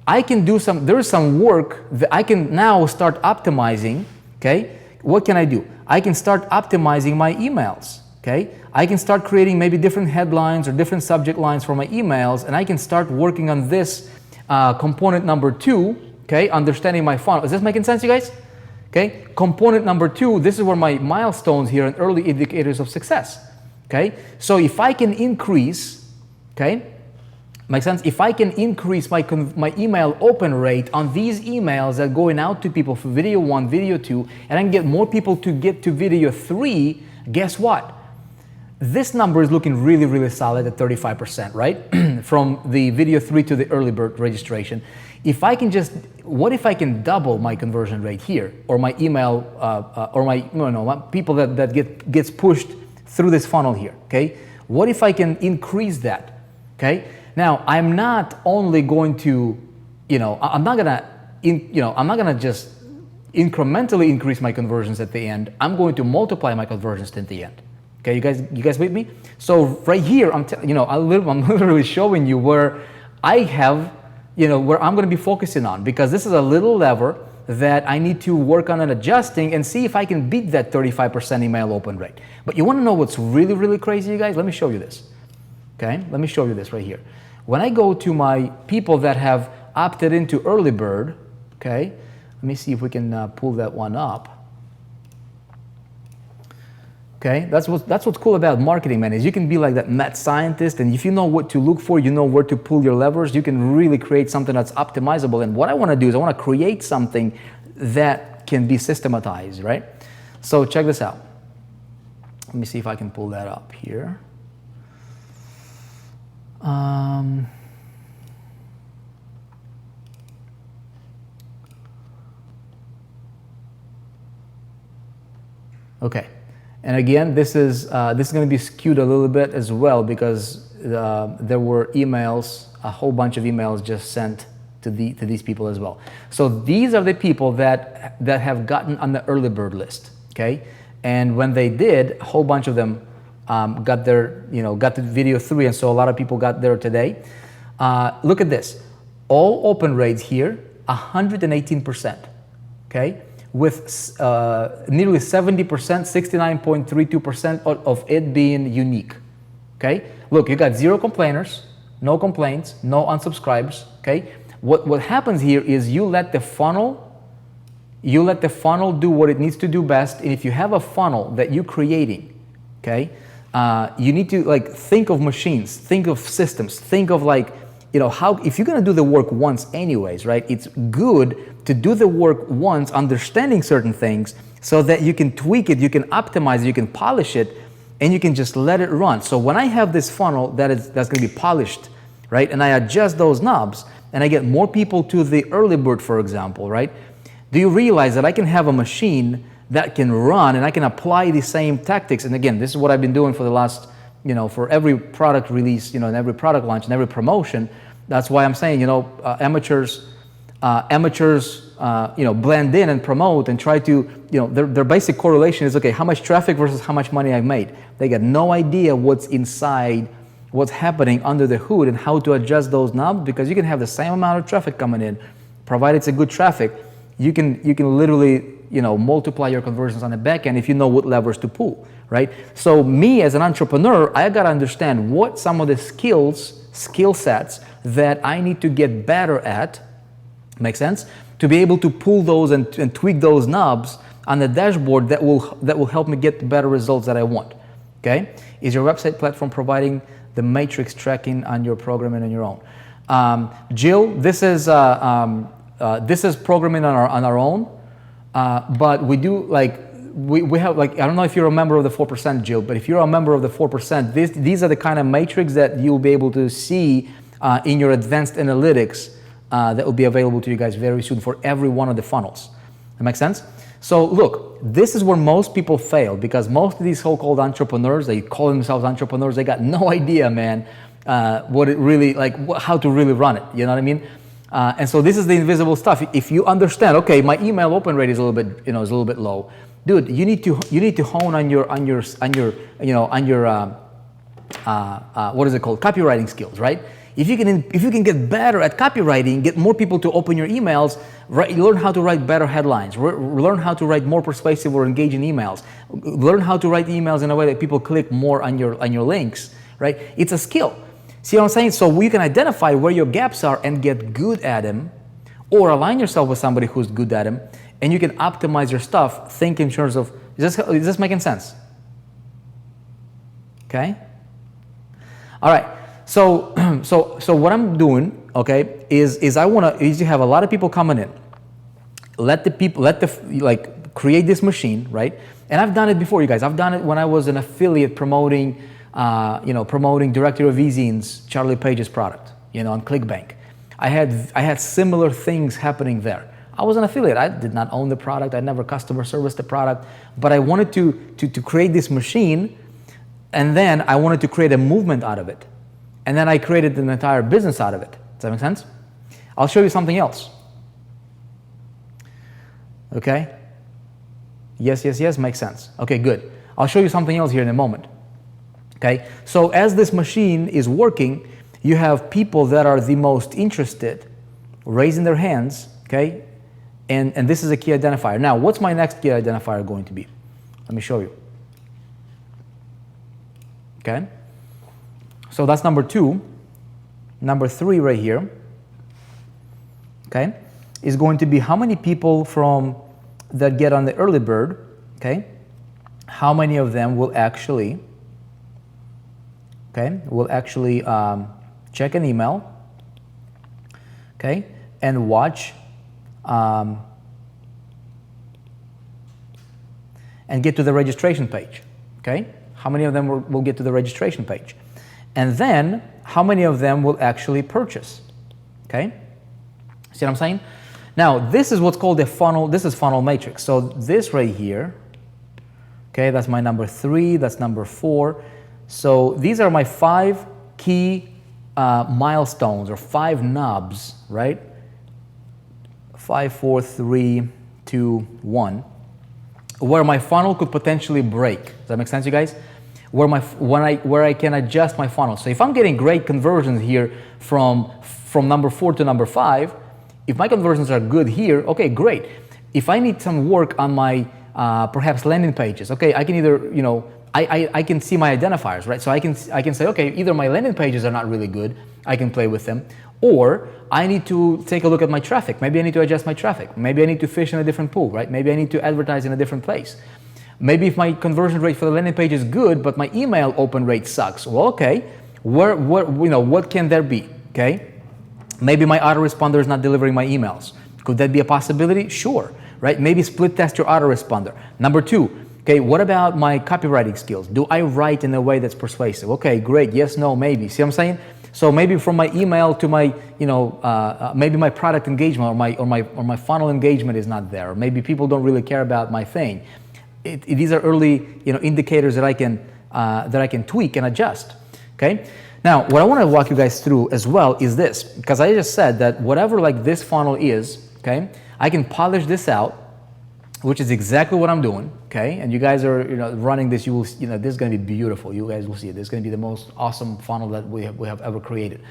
S1: I can do there is some work that I can now start optimizing, okay? What can I do? I can start optimizing my emails, okay? I can start creating maybe different headlines or different subject lines for my emails, and I can start working on this component number 2, okay? Understanding my funnel. Is this making sense, you guys? Okay, component number 2, this is where my milestones here and early indicators of success. Okay, so if I can increase, okay, makes sense? If I can increase my email open rate on these emails that are going out to people for video 1, video 2, and I can get more people to get to video 3, guess what? This number is looking really, really solid at 35%, right? From the video 3 to the early bird registration. If I can what if I can double my conversion rate here, or my email, or my people that gets pushed through this funnel here, okay? What if I can increase that, okay? Now, I'm not only going to, I'm not gonna just incrementally increase my conversions at the end. I'm going to multiply my conversions at the end. Okay, you guys with me? So right here, I'm literally showing you where I have, where I'm going to be focusing on, because this is a little lever that I need to work on and adjusting and see if I can beat that 35% email open rate. But you want to know what's really, really crazy, you guys? Let me show you this. Okay, let me show you this right here. When I go to my people that have opted into early bird, okay, let me see if we can pull that one up. Okay, that's what's cool about marketing, man, is you can be like that mad scientist, and if you know what to look for, you know where to pull your levers, you can really create something that's optimizable. And what I want to do is I want to create something that can be systematized, right? So check this out. Let me see if I can pull that up here. Okay. And again, this is going to be skewed a little bit as well because there were emails, a whole bunch of emails just sent to these people as well. So these are the people that have gotten on the early bird list, okay? And when they did, a whole bunch of them got the video 3, and so a lot of people got there today. Look at this, all open rates here, 118%, okay? With nearly 70%, 69.32% of it being unique, okay? Look, you got 0 complainers, no complaints, no unsubscribes, okay? What happens here is you let the funnel do what it needs to do best, and if you have a funnel that you're creating, okay, you need to like think of machines, think of systems, think of like, how, if you're gonna do the work once anyways, right, it's good to do the work once, understanding certain things so that you can tweak it, you can optimize it, you can polish it, and you can just let it run. So when I have this funnel that's gonna be polished, right, and I adjust those knobs and I get more people to the early bird, for example, right, do you realize that I can have a machine that can run and I can apply the same tactics? And again, this is what I've been doing for the last, for every product release, and every product launch and every promotion. That's why I'm saying, amateurs, blend in and promote and try to, their basic correlation is, okay, how much traffic versus how much money I've made. They got no idea what's inside, what's happening under the hood and how to adjust those knobs, because you can have the same amount of traffic coming in, provided it's a good traffic, you can literally, multiply your conversions on the back end if you know what levers to pull, right? So me as an entrepreneur, I gotta understand what some of the skill sets that I need to get better at, make sense? To be able to pull those and tweak those knobs on the dashboard that will help me get the better results that I want, okay? Is your website platform providing the matrix tracking on your program and on your own? Jill, this is programming on our own, but we do we have I don't know if you're a member of the 4%, Jill, but if you're a member of the 4%, these are the kind of matrix that you'll be able to see in your advanced analytics that will be available to you guys very soon for every one of the funnels. That makes sense? So look, this is where most people fail, because most of these so-called entrepreneurs, they call themselves entrepreneurs, they got no idea, man, what it really, how to really run it, you know what I mean? And so this is the invisible stuff. If you understand, okay, my email open rate is a little bit, is a little bit low, dude, you need to hone on your what is it called, copywriting skills, right? If you can get better at copywriting, get more people to open your emails, learn how to write better headlines, learn how to write more persuasive or engaging emails, learn how to write emails in a way that people click more on your links, right? It's a skill. See what I'm saying? So you can identify where your gaps are and get good at them, or align yourself with somebody who's good at them, and you can optimize your stuff. Think in terms of, is this making sense? Okay. All right. So what I'm doing, okay, is you have a lot of people coming in. Create this machine, right? And I've done it before, you guys. I've done it when I was an affiliate promoting Director of Ezine's Charlie Page's product, on ClickBank. I had similar things happening there. I was an affiliate. I did not own the product. I never customer serviced the product, but I wanted to create this machine, and then I wanted to create a movement out of it. And then I created an entire business out of it. Does that make sense? I'll show you something else. Okay? Yes, makes sense. Okay, good. I'll show you something else here in a moment. Okay? So as this machine is working, you have people that are the most interested raising their hands, okay? And this is a key identifier. Now, what's my next key identifier going to be? Let me show you. Okay? So that's number 2. Number 3 right here, okay, is going to be how many people that get on the early bird, okay, how many of them will actually check an email, okay, and watch and get to the registration page, okay? How many of them will get to the registration page? And then, how many of them will actually purchase? Okay? See what I'm saying? Now, this is what's called a funnel. This is funnel matrix. So this right here, Okay, that's my number 3, that's number 4. So these are my 5 key milestones, or 5 knobs, right? 5, 4, 3, 2, 1, where my funnel could potentially break. Does that make sense, you guys? Where I can adjust my funnel. So if I'm getting great conversions here from number 4 to number 5, if my conversions are good here, okay, great. If I need some work on my perhaps landing pages, okay, I can either, you know, I can see my identifiers, right? So I can say, okay, either my landing pages are not really good, I can play with them, or I need to take a look at my traffic. Maybe I need to adjust my traffic. Maybe I need to fish in a different pool, right? Maybe I need to advertise in a different place. Maybe if my conversion rate for the landing page is good, but my email open rate sucks. Well, okay, what can there be? Okay, maybe my autoresponder is not delivering my emails. Could that be a possibility? Sure, right? Maybe split test your autoresponder. Number 2, okay, what about my copywriting skills? Do I write in a way that's persuasive? Okay, great. Yes, no, maybe. See what I'm saying? So maybe from my email to my, maybe my product engagement or my funnel engagement is not there. Or maybe people don't really care about my thing. These are early, indicators that I can tweak and adjust. Okay. Now, what I want to walk you guys through as well is this, because I just said that whatever like this funnel is, okay, I can polish this out, which is exactly what I'm doing. Okay, and you guys are running this. You will, this is going to be beautiful. You guys will see it. This is going to be the most awesome funnel that we have ever created,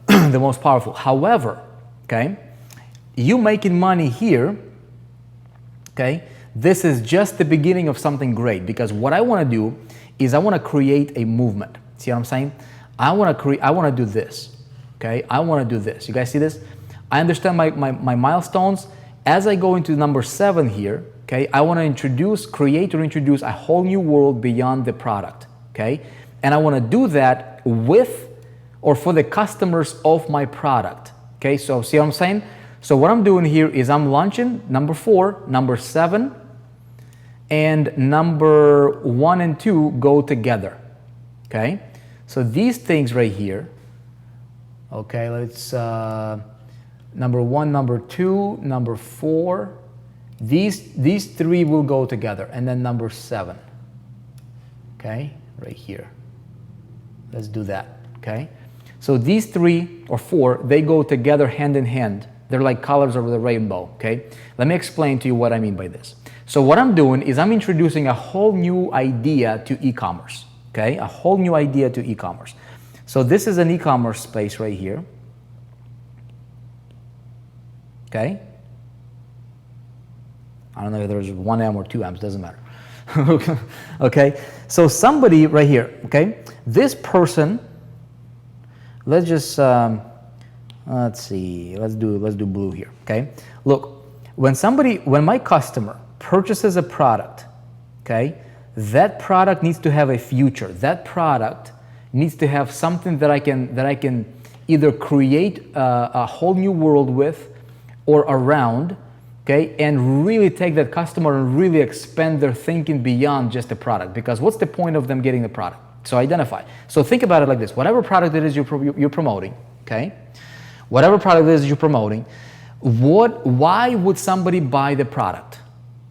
S1: the most powerful. However, okay, you making money here, okay. This is just the beginning of something great, because what I want to do is I want to create a movement. See what I'm saying? I want to do this. Okay, I want to do this. You guys see this? I understand my milestones. As I go into number 7 here, okay, I want to create or introduce a whole new world beyond the product. Okay, and I want to do that with or for the customers of my product. Okay, so see what I'm saying? So what I'm doing here is I'm launching number 4, number 7, and number 1 and 2 go together. Okay, so these things right here, okay, let's number 1, number 2, number 4, these 3 will go together, and then number 7, okay, right here. Let's do that. Okay, so these 3 or 4, they go together hand in hand. They're like colors of the rainbow. Okay, let me explain to you what I mean by this. So what I'm doing is I'm introducing a whole new idea to e-commerce. Okay, a whole new idea to e-commerce. So this is an e-commerce space right here. Okay, I don't know if there's 1 amp or 2 amps, doesn't matter. Okay, so somebody right here, okay, this person, let's just let's see, let's do blue here. Okay, look, when my customer purchases a product, okay, that product needs to have a future. That product needs to have something that I can either create a whole new world with or around, okay, and really take that customer and really expand their thinking beyond just the product. Because what's the point of them getting the product? So identify. So think about it like this: whatever product it is you're promoting, okay, whatever product it is you're promoting, why would somebody buy the product?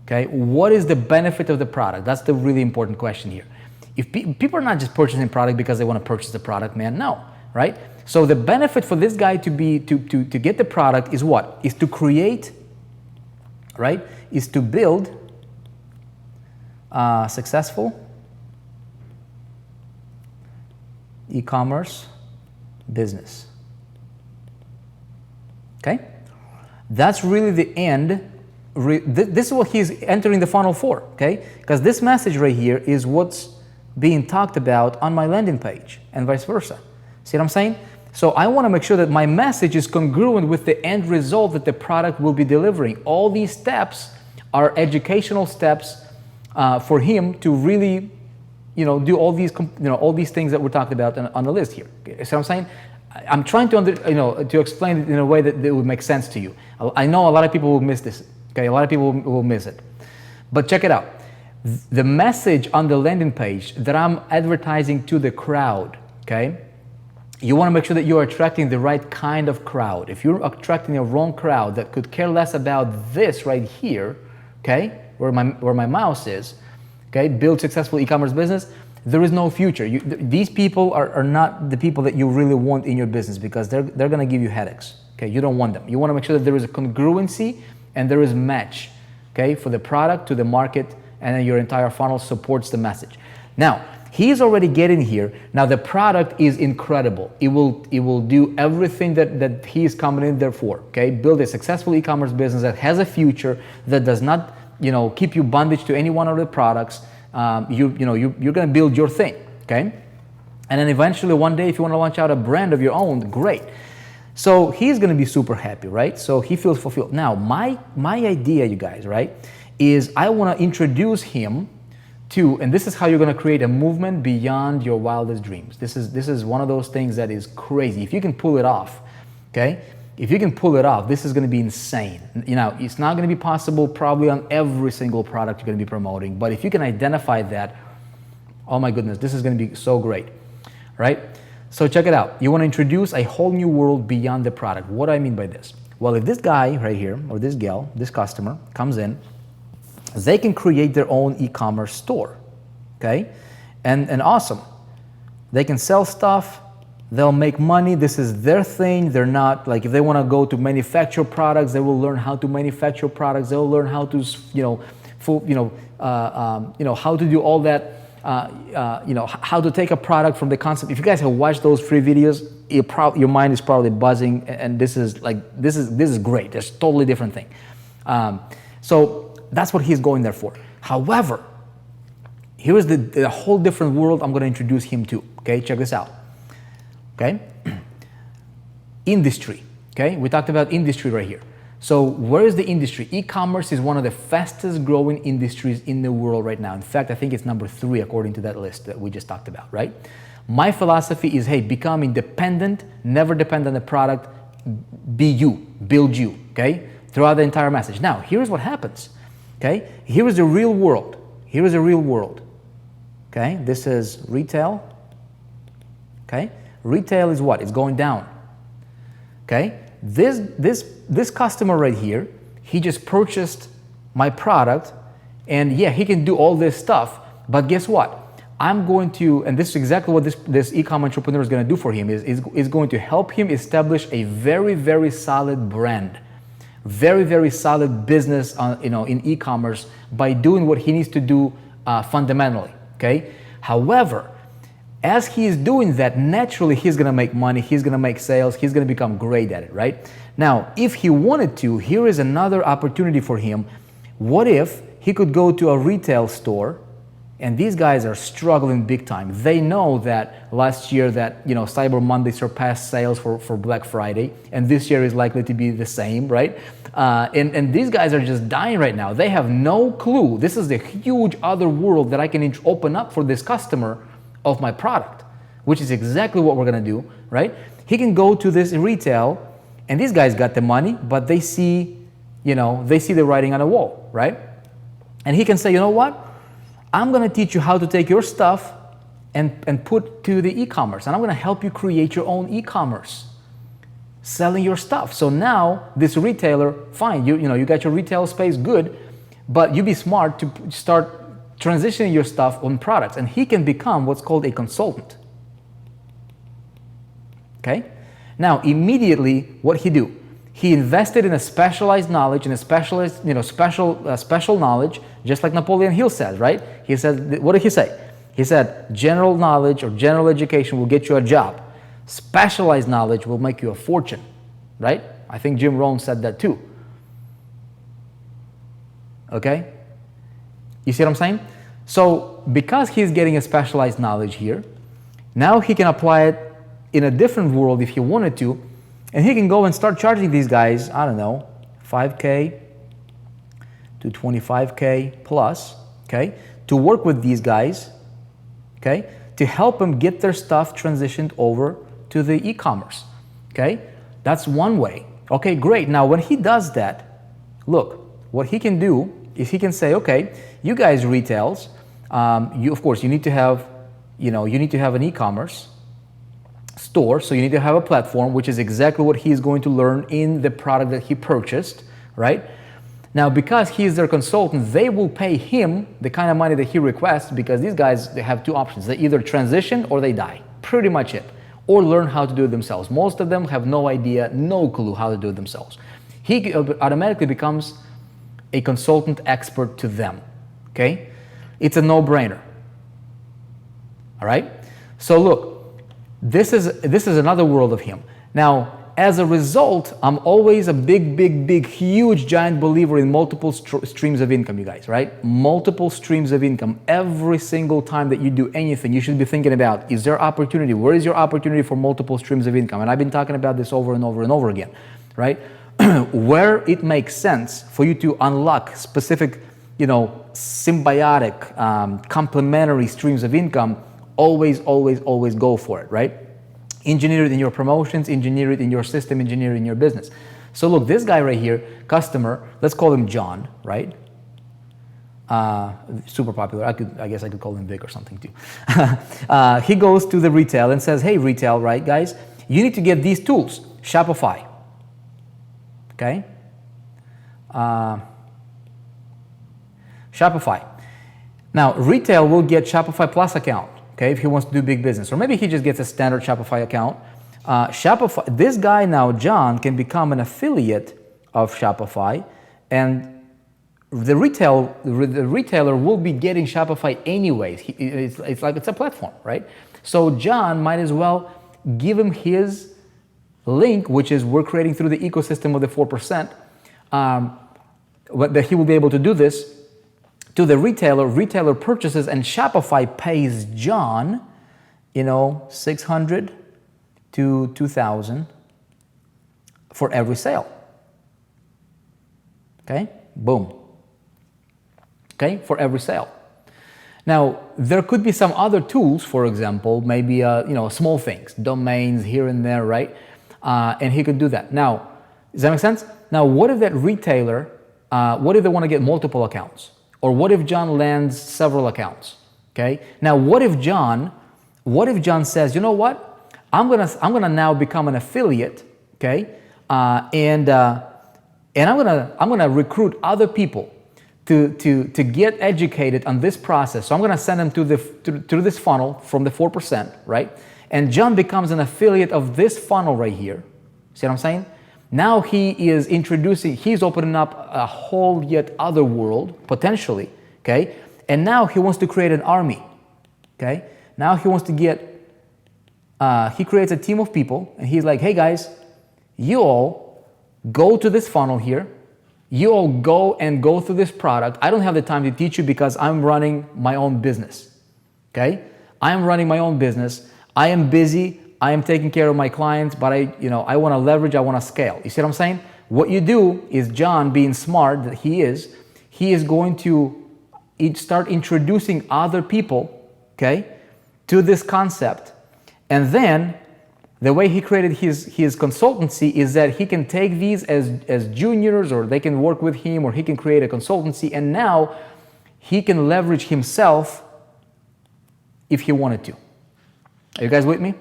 S1: Okay, what is the benefit of the product? That's the really important question here. If people are not just purchasing product because they want to purchase the product, man, no, right? So the benefit for this guy to get the product is what? Is to create, right? Is to build a successful e-commerce business. Okay, that's really the end. This is what he's entering the funnel for, okay? Because this message right here is what's being talked about on my landing page and vice versa. See what I'm saying? So I want to make sure that my message is congruent with the end result that the product will be delivering. All these steps are educational steps for him to really, do all these things that we're talking about on the list here. Okay? See what I'm saying? I'm trying to explain it in a way that would make sense to you. I know a lot of people will miss this. Okay, a lot of people will miss it. But check it out. The message on the landing page that I'm advertising to the crowd, okay, you want to make sure that you're attracting the right kind of crowd. If you're attracting a wrong crowd that could care less about this right here, okay, where my mouse is, okay? Build successful e-commerce business. There is no future. These people are not the people that you really want in your business because they're going to give you headaches, okay? You don't want them. You want to make sure that there is a congruency and there is match, okay, for the product to the market, and then your entire funnel supports the message. Now, he's already getting here. Now, the product is incredible. It will do everything that he is coming in there for, okay? Build a successful e-commerce business that has a future, that does not, keep you bondage to any one of the products. You're going to build your thing, okay? And then eventually one day, if you want to launch out a brand of your own, great. So he's going to be super happy, right? So he feels fulfilled. Now, my idea, you guys, right, is I want to introduce him to, and this is how you're going to create a movement beyond your wildest dreams. This is one of those things that is crazy. If you can pull it off, okay? If you can pull it off, this is going to be insane. It's not going to be possible probably on every single product you're going to be promoting, but if you can identify that, oh my goodness, this is going to be so great, right? So check it out. You want to introduce a whole new world beyond the product. What do I mean by this? Well, if this guy right here, or this gal, this customer comes in, they can create their own e-commerce store, okay? And awesome. They can sell stuff. They'll make money. This is their thing. They're not like, if they want to go to manufacture products, they will learn how to manufacture products. They'll learn how to, how to do all that. How to take a product from the concept. If you guys have watched those free videos, your mind is probably buzzing, and this is great. It's a totally different thing. So that's what he's going there for. However, here is the whole different world I'm going to introduce him to. Okay, check this out. Okay, industry. Okay, we talked about industry right here. So where is the industry? E-commerce is one of the fastest growing industries in the world right now. In fact, I think it's number 3 according to that list that we just talked about, right? My philosophy is, hey, become independent, never depend on the product, be you, build you, okay? Throughout the entire message. Now, here's what happens, okay? Here is the real world. Here is the real world, okay? This is retail, okay? Retail is what? It's going down, okay? This customer right here, he just purchased my product, and yeah, he can do all this stuff, but guess what? I'm going to, and this is exactly what this e-com entrepreneur is going to do for him, is going to help him establish a very, very solid brand, very, very solid business in e-commerce by doing what he needs to do fundamentally, okay? However, as he is doing that, naturally he's going to make money, he's going to make sales, he's going to become great at it, right? Now, if he wanted to, here is another opportunity for him. What if he could go to a retail store, and these guys are struggling big time. They know that last year that Cyber Monday surpassed sales for Black Friday, and this year is likely to be the same, right? And these guys are just dying right now. They have no clue. This is the huge other world that I can open up for this customer of my product, which is exactly what we're gonna do, right? He can go to this retail, and these guys got the money, but they see the writing on the wall, right? And he can say, you know what? I'm gonna teach you how to take your stuff and put to the e-commerce, and I'm gonna help you create your own e-commerce, selling your stuff. So now this retailer, fine, you got your retail space, good, but you be smart to start transitioning your stuff on products, and he can become what's called a consultant. Okay? Now, immediately, what he do? He invested in a specialized knowledge, in a specialized, special knowledge, just like Napoleon Hill said, right? He said, what did he say? He said, general knowledge or general education will get you a job. Specialized knowledge will make you a fortune, right? I think Jim Rohn said that too. Okay? You see what I'm saying? So because he's getting a specialized knowledge here, now he can apply it in a different world if he wanted to, and he can go and start charging these guys, I don't know, $5K to $25K plus, okay, to work with these guys, okay, to help them get their stuff transitioned over to the e-commerce, okay? That's one way. Okay, great. Now when he does that, look, what he can do is he can say, okay, you guys retails, of course you need to have, an e-commerce store, so you need to have a platform, which is exactly what he's going to learn in the product that he purchased, right? Now, because he's their consultant, they will pay him the kind of money that he requests, because these guys, they have two options. They either transition or they die. Pretty much it. Or learn how to do it themselves. Most of them have no idea, no clue how to do it themselves. He automatically becomes a consultant expert to them. Okay? It's a no-brainer. All right? So look, this is another world of him. Now, as a result, I'm always a big, huge, giant believer in multiple streams of income, you guys, right? Multiple streams of income. Every single time that you do anything, you should be thinking about, is there opportunity? Where is your opportunity for multiple streams of income? And I've been talking about this over and over and over again, right? Where it makes sense for you to unlock specific, symbiotic, complementary streams of income, always go for it, right? Engineer it in your promotions, engineer it in your system, engineer it in your business. So look, this guy right here, customer, let's call him John, right? Super popular. I guess I could call him Vic or something too. He goes to the retail and says, hey, retail, right, guys? You need to get these tools, Shopify. Okay? Shopify. Now, retail will get Shopify Plus account. Okay, if he wants to do big business, or maybe he just gets a standard Shopify account. Shopify, this guy now, John, can become an affiliate of Shopify, and the retailer will be getting Shopify anyways. It's like it's a platform, right? So John might as well give him his link, which is we're creating through the ecosystem of the 4%, that he will be able to do this. To the retailer purchases, and Shopify pays John, $600 to $2,000 for every sale. Okay, boom. Okay, for every sale. Now, there could be some other tools, for example, maybe small things, domains here and there, right? And he could do that. Now, does that make sense? Now, what if that retailer, what if they want to get multiple accounts? Or what if John lands several accounts? Okay. Now, what if John says, you know what? I'm gonna now become an affiliate. Okay. And I'm gonna recruit other people to get educated on this process. So I'm gonna send them through this funnel from the 4%, right? And John becomes an affiliate of this funnel right here. See what I'm saying? Now he's opening up a whole yet other world, potentially, okay? And now he wants to create an army, okay? Now he wants to he creates a team of people, and he's like, hey guys, you all go to this funnel here. You all go through this product. I don't have the time to teach you because I'm running my own business, okay? I am running my own business. I am busy. I am taking care of my clients, but I want to leverage, I want to scale. You see what I'm saying? What you do is John, being smart that he is going to start introducing other people, okay, to this concept. And then the way he created his consultancy is that he can take these as juniors, or they can work with him, or he can create a consultancy, and now he can leverage himself if he wanted to. Are you guys with me?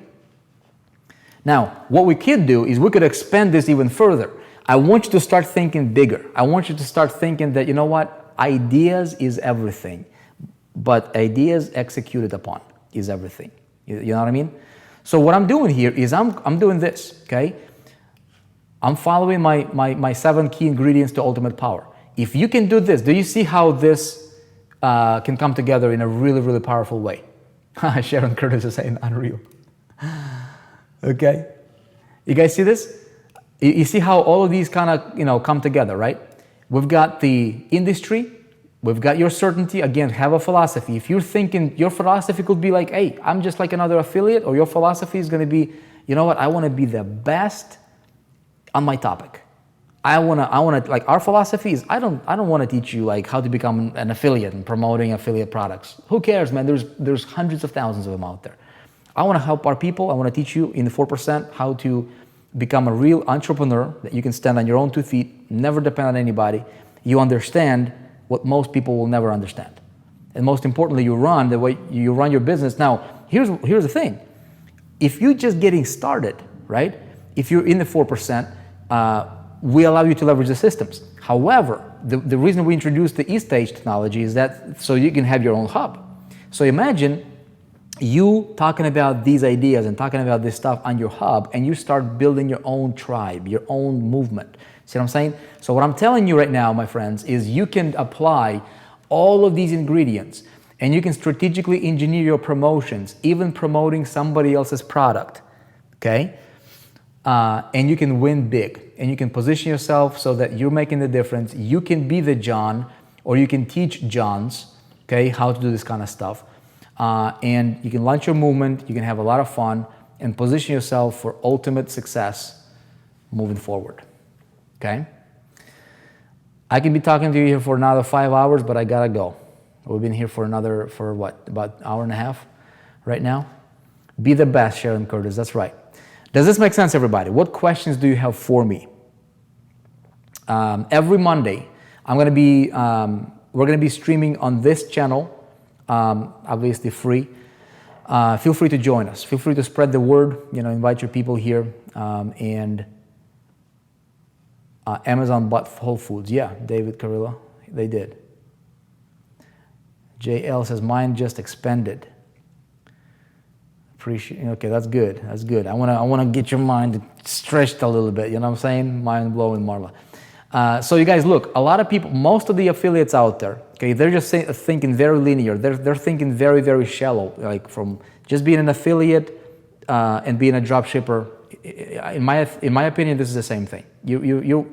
S1: Now, what we could do is we could expand this even further. I want you to start thinking bigger. I want you to start thinking that, you know what? Ideas is everything, but ideas executed upon is everything. You know what I mean? So what I'm doing here is I'm doing this, okay? I'm following my 7 key ingredients to ultimate power. If you can do this, do you see how this can come together in a really, really powerful way? Sharon Curtis is saying unreal. Okay, you guys see this? You see how all of these kind of come together, right? We've got the industry, we've got your certainty. Again, have a philosophy. If you're thinking your philosophy could be like, hey, I'm just like another affiliate, or your philosophy is going to be, you know what? I want to be the best on my topic. I want to like our philosophy is I don't want to teach you like how to become an affiliate and promoting affiliate products. Who cares, man? There's hundreds of thousands of them out there. I want to help our people. I want to teach you in the 4% how to become a real entrepreneur, that you can stand on your own 2 feet, never depend on anybody. You understand what most people will never understand. And most importantly, you run the way you run your business. Now, here's the thing. If you're just getting started, right? If you're in the 4%, we allow you to leverage the systems. However, the reason we introduced the E-Stage technology is that so you can have your own hub. So imagine you talking about these ideas and talking about this stuff on your hub, and you start building your own tribe, your own movement. See what I'm saying? So what I'm telling you right now, my friends, is you can apply all of these ingredients, and you can strategically engineer your promotions, even promoting somebody else's product, okay? And you can win big, and you can position yourself so that you're making the difference. You can be the John, or you can teach Johns, okay, how to do this kind of stuff. And you can launch your movement, you can have a lot of fun, and position yourself for ultimate success moving forward, okay? I can be talking to you here for another 5 hours, but I gotta go. We've been here for what, about an hour and a half right now? Be the best, Sharon Curtis, that's right. Does this make sense, everybody? What questions do you have for me? Every Monday, we're gonna be streaming on this channel, obviously free. Feel free to join us. Feel free to spread the word, invite your people here, and Amazon bought Whole Foods. Yeah, David Carrillo, they did. JL says, mine just expanded. Appreciate. Okay, that's good. That's good. I wanna get your mind stretched a little bit. You know what I'm saying? Mind blowing, Marla. So you guys, look. A lot of people, most of the affiliates out there, okay, they're just thinking very linear. They're thinking very, very shallow. Like from just being an affiliate and being a drop shipper. In my opinion, this is the same thing. You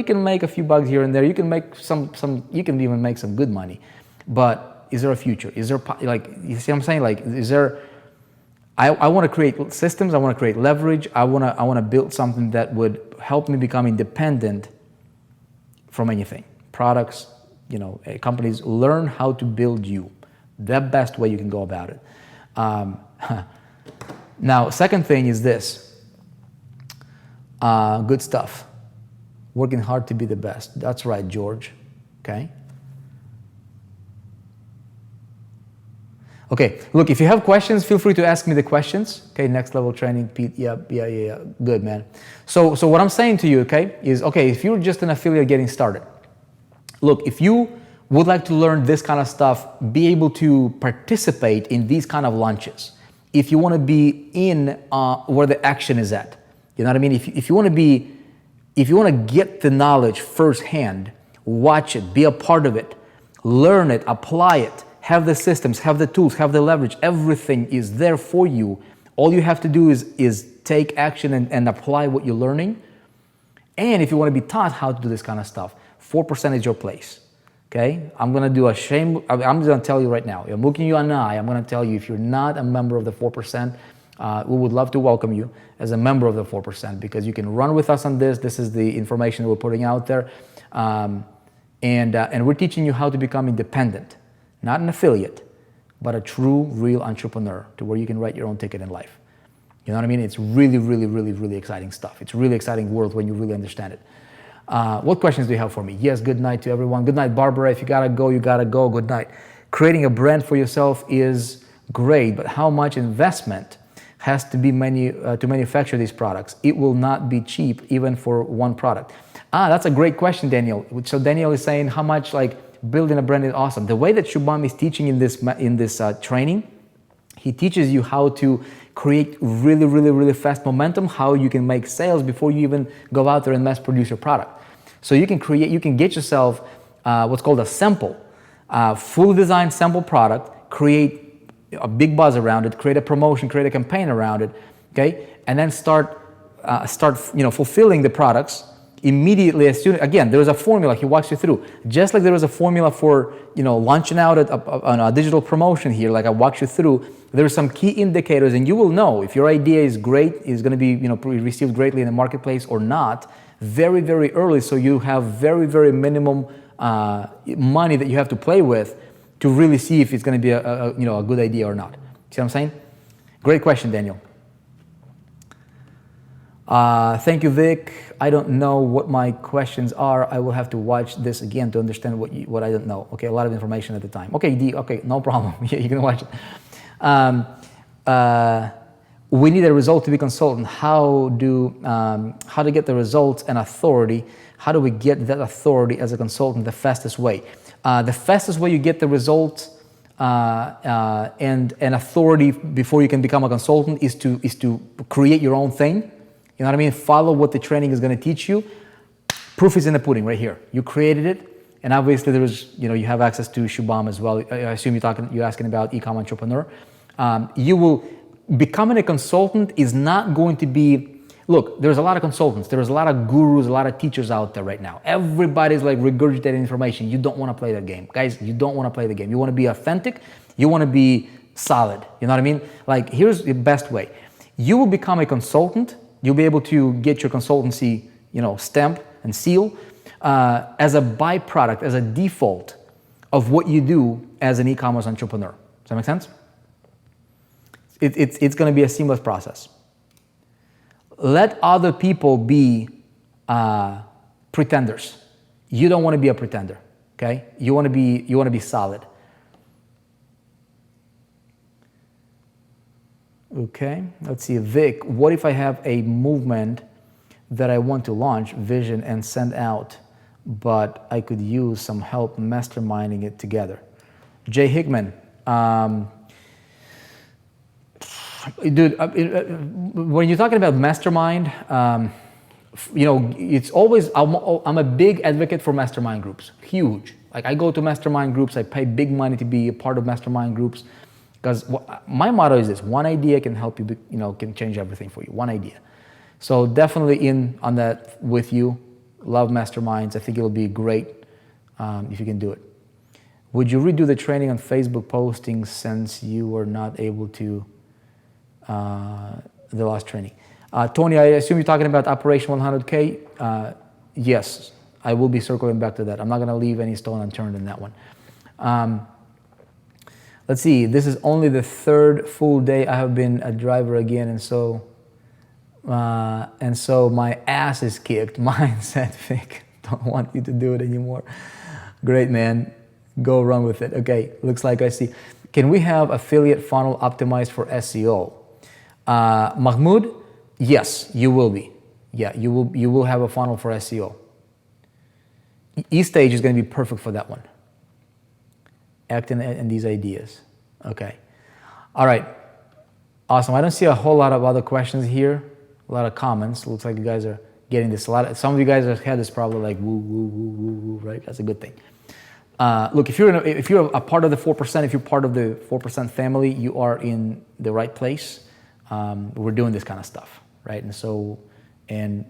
S1: can make a few bucks here and there. You can make some. You can even make some good money. But is there a future? Is there, like, you see what I'm saying? Like, is there, I want to create systems, I want to create leverage, I want to build something that would help me become independent from anything. Products, companies, learn how to build you. The best way you can go about it. Now, second thing is this. Good stuff. Working hard to be the best. That's right, George. Okay? Okay, look, if you have questions, feel free to ask me the questions. Okay, next level training, Pete, yeah, good, man. So what I'm saying to you, okay, is, okay, if you're just an affiliate getting started, look, if you would like to learn this kind of stuff, be able to participate in these kind of launches, if you want to be in where the action is at, you know what I mean? If you want to get the knowledge firsthand, watch it, be a part of it, learn it, apply it, have the systems, have the tools, have the leverage, everything is there for you. All you have to do is take action and apply what you're learning. And if you want to be taught how to do this kind of stuff, 4% is your place. Okay? I'm going to just going to tell you right now. I'm looking you in the eye. I'm going to tell you, if you're not a member of the 4%, we would love to welcome you as a member of the 4%, because you can run with us on this. This is the information that we're putting out there. And we're teaching you how to become independent. Not an affiliate, but a true, real entrepreneur, to where you can write your own ticket in life. You know what I mean? It's really, really, really, really exciting stuff. It's a really exciting world when you really understand it. What questions do you have for me? Yes, good night to everyone. Good night, Barbara. If you gotta go, you gotta go. Good night. Creating a brand for yourself is great, but how much investment has to be to manufacture these products? It will not be cheap, even for one product. That's a great question, Daniel. So Daniel is saying, how much, like, building a brand is awesome. The way that Shubham is teaching in this training, he teaches you how to create really, really, really fast momentum, how you can make sales before you even go out there and mass produce your product. So you can get yourself what's called a sample, fully designed sample product, create a big buzz around it, create a promotion, create a campaign around it, okay, and then start fulfilling the products immediately. As soon, again, there is a formula he walks you through, just like there is a formula for launching out on a digital promotion here. Like I walked you through, there are some key indicators, and you will know if your idea is great, is going to be received greatly in the marketplace or not, very, very early. So you have very, very minimum money that you have to play with to really see if it's going to be a good idea or not. See what I'm saying? Great question, Daniel. Thank you, Vic. I don't know what my questions are. I will have to watch this again to understand what I don't know. Okay, a lot of information at the time. Okay, D, okay, no problem. Yeah, you can watch it. we need a result to be consultant. How to get the results and authority? How do we get that authority as a consultant the fastest way? The fastest way you get the results and authority before you can become a consultant is to create your own thing. You know what I mean? Follow what the training is going to teach you. Proof is in the pudding right here. You created it, and obviously you have access to Shubham as well. I assume you're asking about e-com entrepreneur. Becoming a consultant is not going to be, look, there's a lot of consultants, there's a lot of gurus, a lot of teachers out there right now. Everybody's like regurgitating information. You don't want to play that game. Guys, you don't want to play the game. You want to be authentic. You want to be solid. You know what I mean? Like, here's the best way. You will become a consultant. You'll be able to get your consultancy, stamp and seal as a byproduct, as a default of what you do as an e-commerce entrepreneur. Does that make sense? It's going to be a seamless process. Let other people be pretenders. You don't want to be a pretender, okay? You want to be solid. Okay, let's see. Vic, what if I have a movement that I want to launch, vision, and send out, but I could use some help masterminding it together? Jay Hickman. Dude, when you're talking about mastermind, it's always, I'm a big advocate for mastermind groups, huge. Like, I go to mastermind groups, I pay big money to be a part of mastermind groups, because my motto is this: one idea can help you, can change everything for you, one idea. So definitely in on that with you. Love masterminds. I think it'll be great if you can do it. Would you redo the training on Facebook posting since you were not able to the last training? Tony, I assume you're talking about Operation 100K. Yes, I will be circling back to that. I'm not going to leave any stone unturned in that one. Let's see. This is only the third full day I have been a driver again, and so my ass is kicked. Mindset, Vic. Don't want you to do it anymore. Great, man. Go run with it. Okay, looks like I see. Can we have affiliate funnel optimized for SEO? Mahmoud, yes, you will be. Yeah, you will have a funnel for SEO. E-Stage is going to be perfect for that one. Act in these ideas. Okay. All right. Awesome. I don't see a whole lot of other questions here. A lot of comments. Looks like you guys are getting this. Some of you guys have had this problem, like woo, woo, woo, woo, woo, right? That's a good thing. Look, if you're a part of the 4%, if you're part of the 4% family, you are in the right place. We're doing this kind of stuff, right? And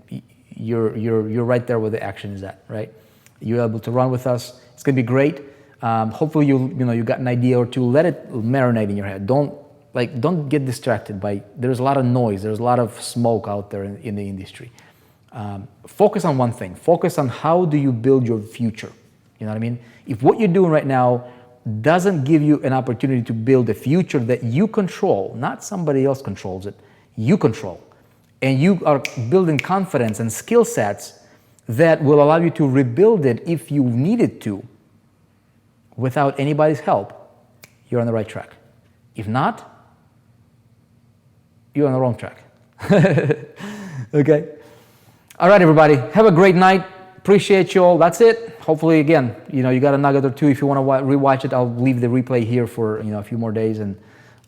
S1: you're right there where the action is at, right? You're able to run with us. It's gonna be great. Hopefully you got an idea or two. Let it marinate in your head. Don't get distracted by. There's a lot of noise. There's a lot of smoke out there in the industry. Focus on one thing. Focus on how do you build your future. You know what I mean? If what you're doing right now doesn't give you an opportunity to build a future that you control, not somebody else controls it, you control, and you are building confidence and skill sets that will allow you to rebuild it if you needed to without anybody's help, you're on the right track. If not, you're on the wrong track. Okay? All right, everybody. Have a great night. Appreciate you all. That's it. Hopefully, again, you got a nugget or two. If you want to rewatch it, I'll leave the replay here for a few more days, and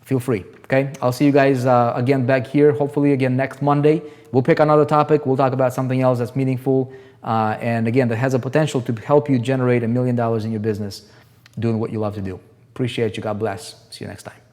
S1: feel free. Okay? I'll see you guys again back here. Hopefully, again next Monday. We'll pick another topic. We'll talk about something else that's meaningful, and again, that has a potential to help you generate $1 million in your business, doing what you love to do. Appreciate you. God bless. See you next time.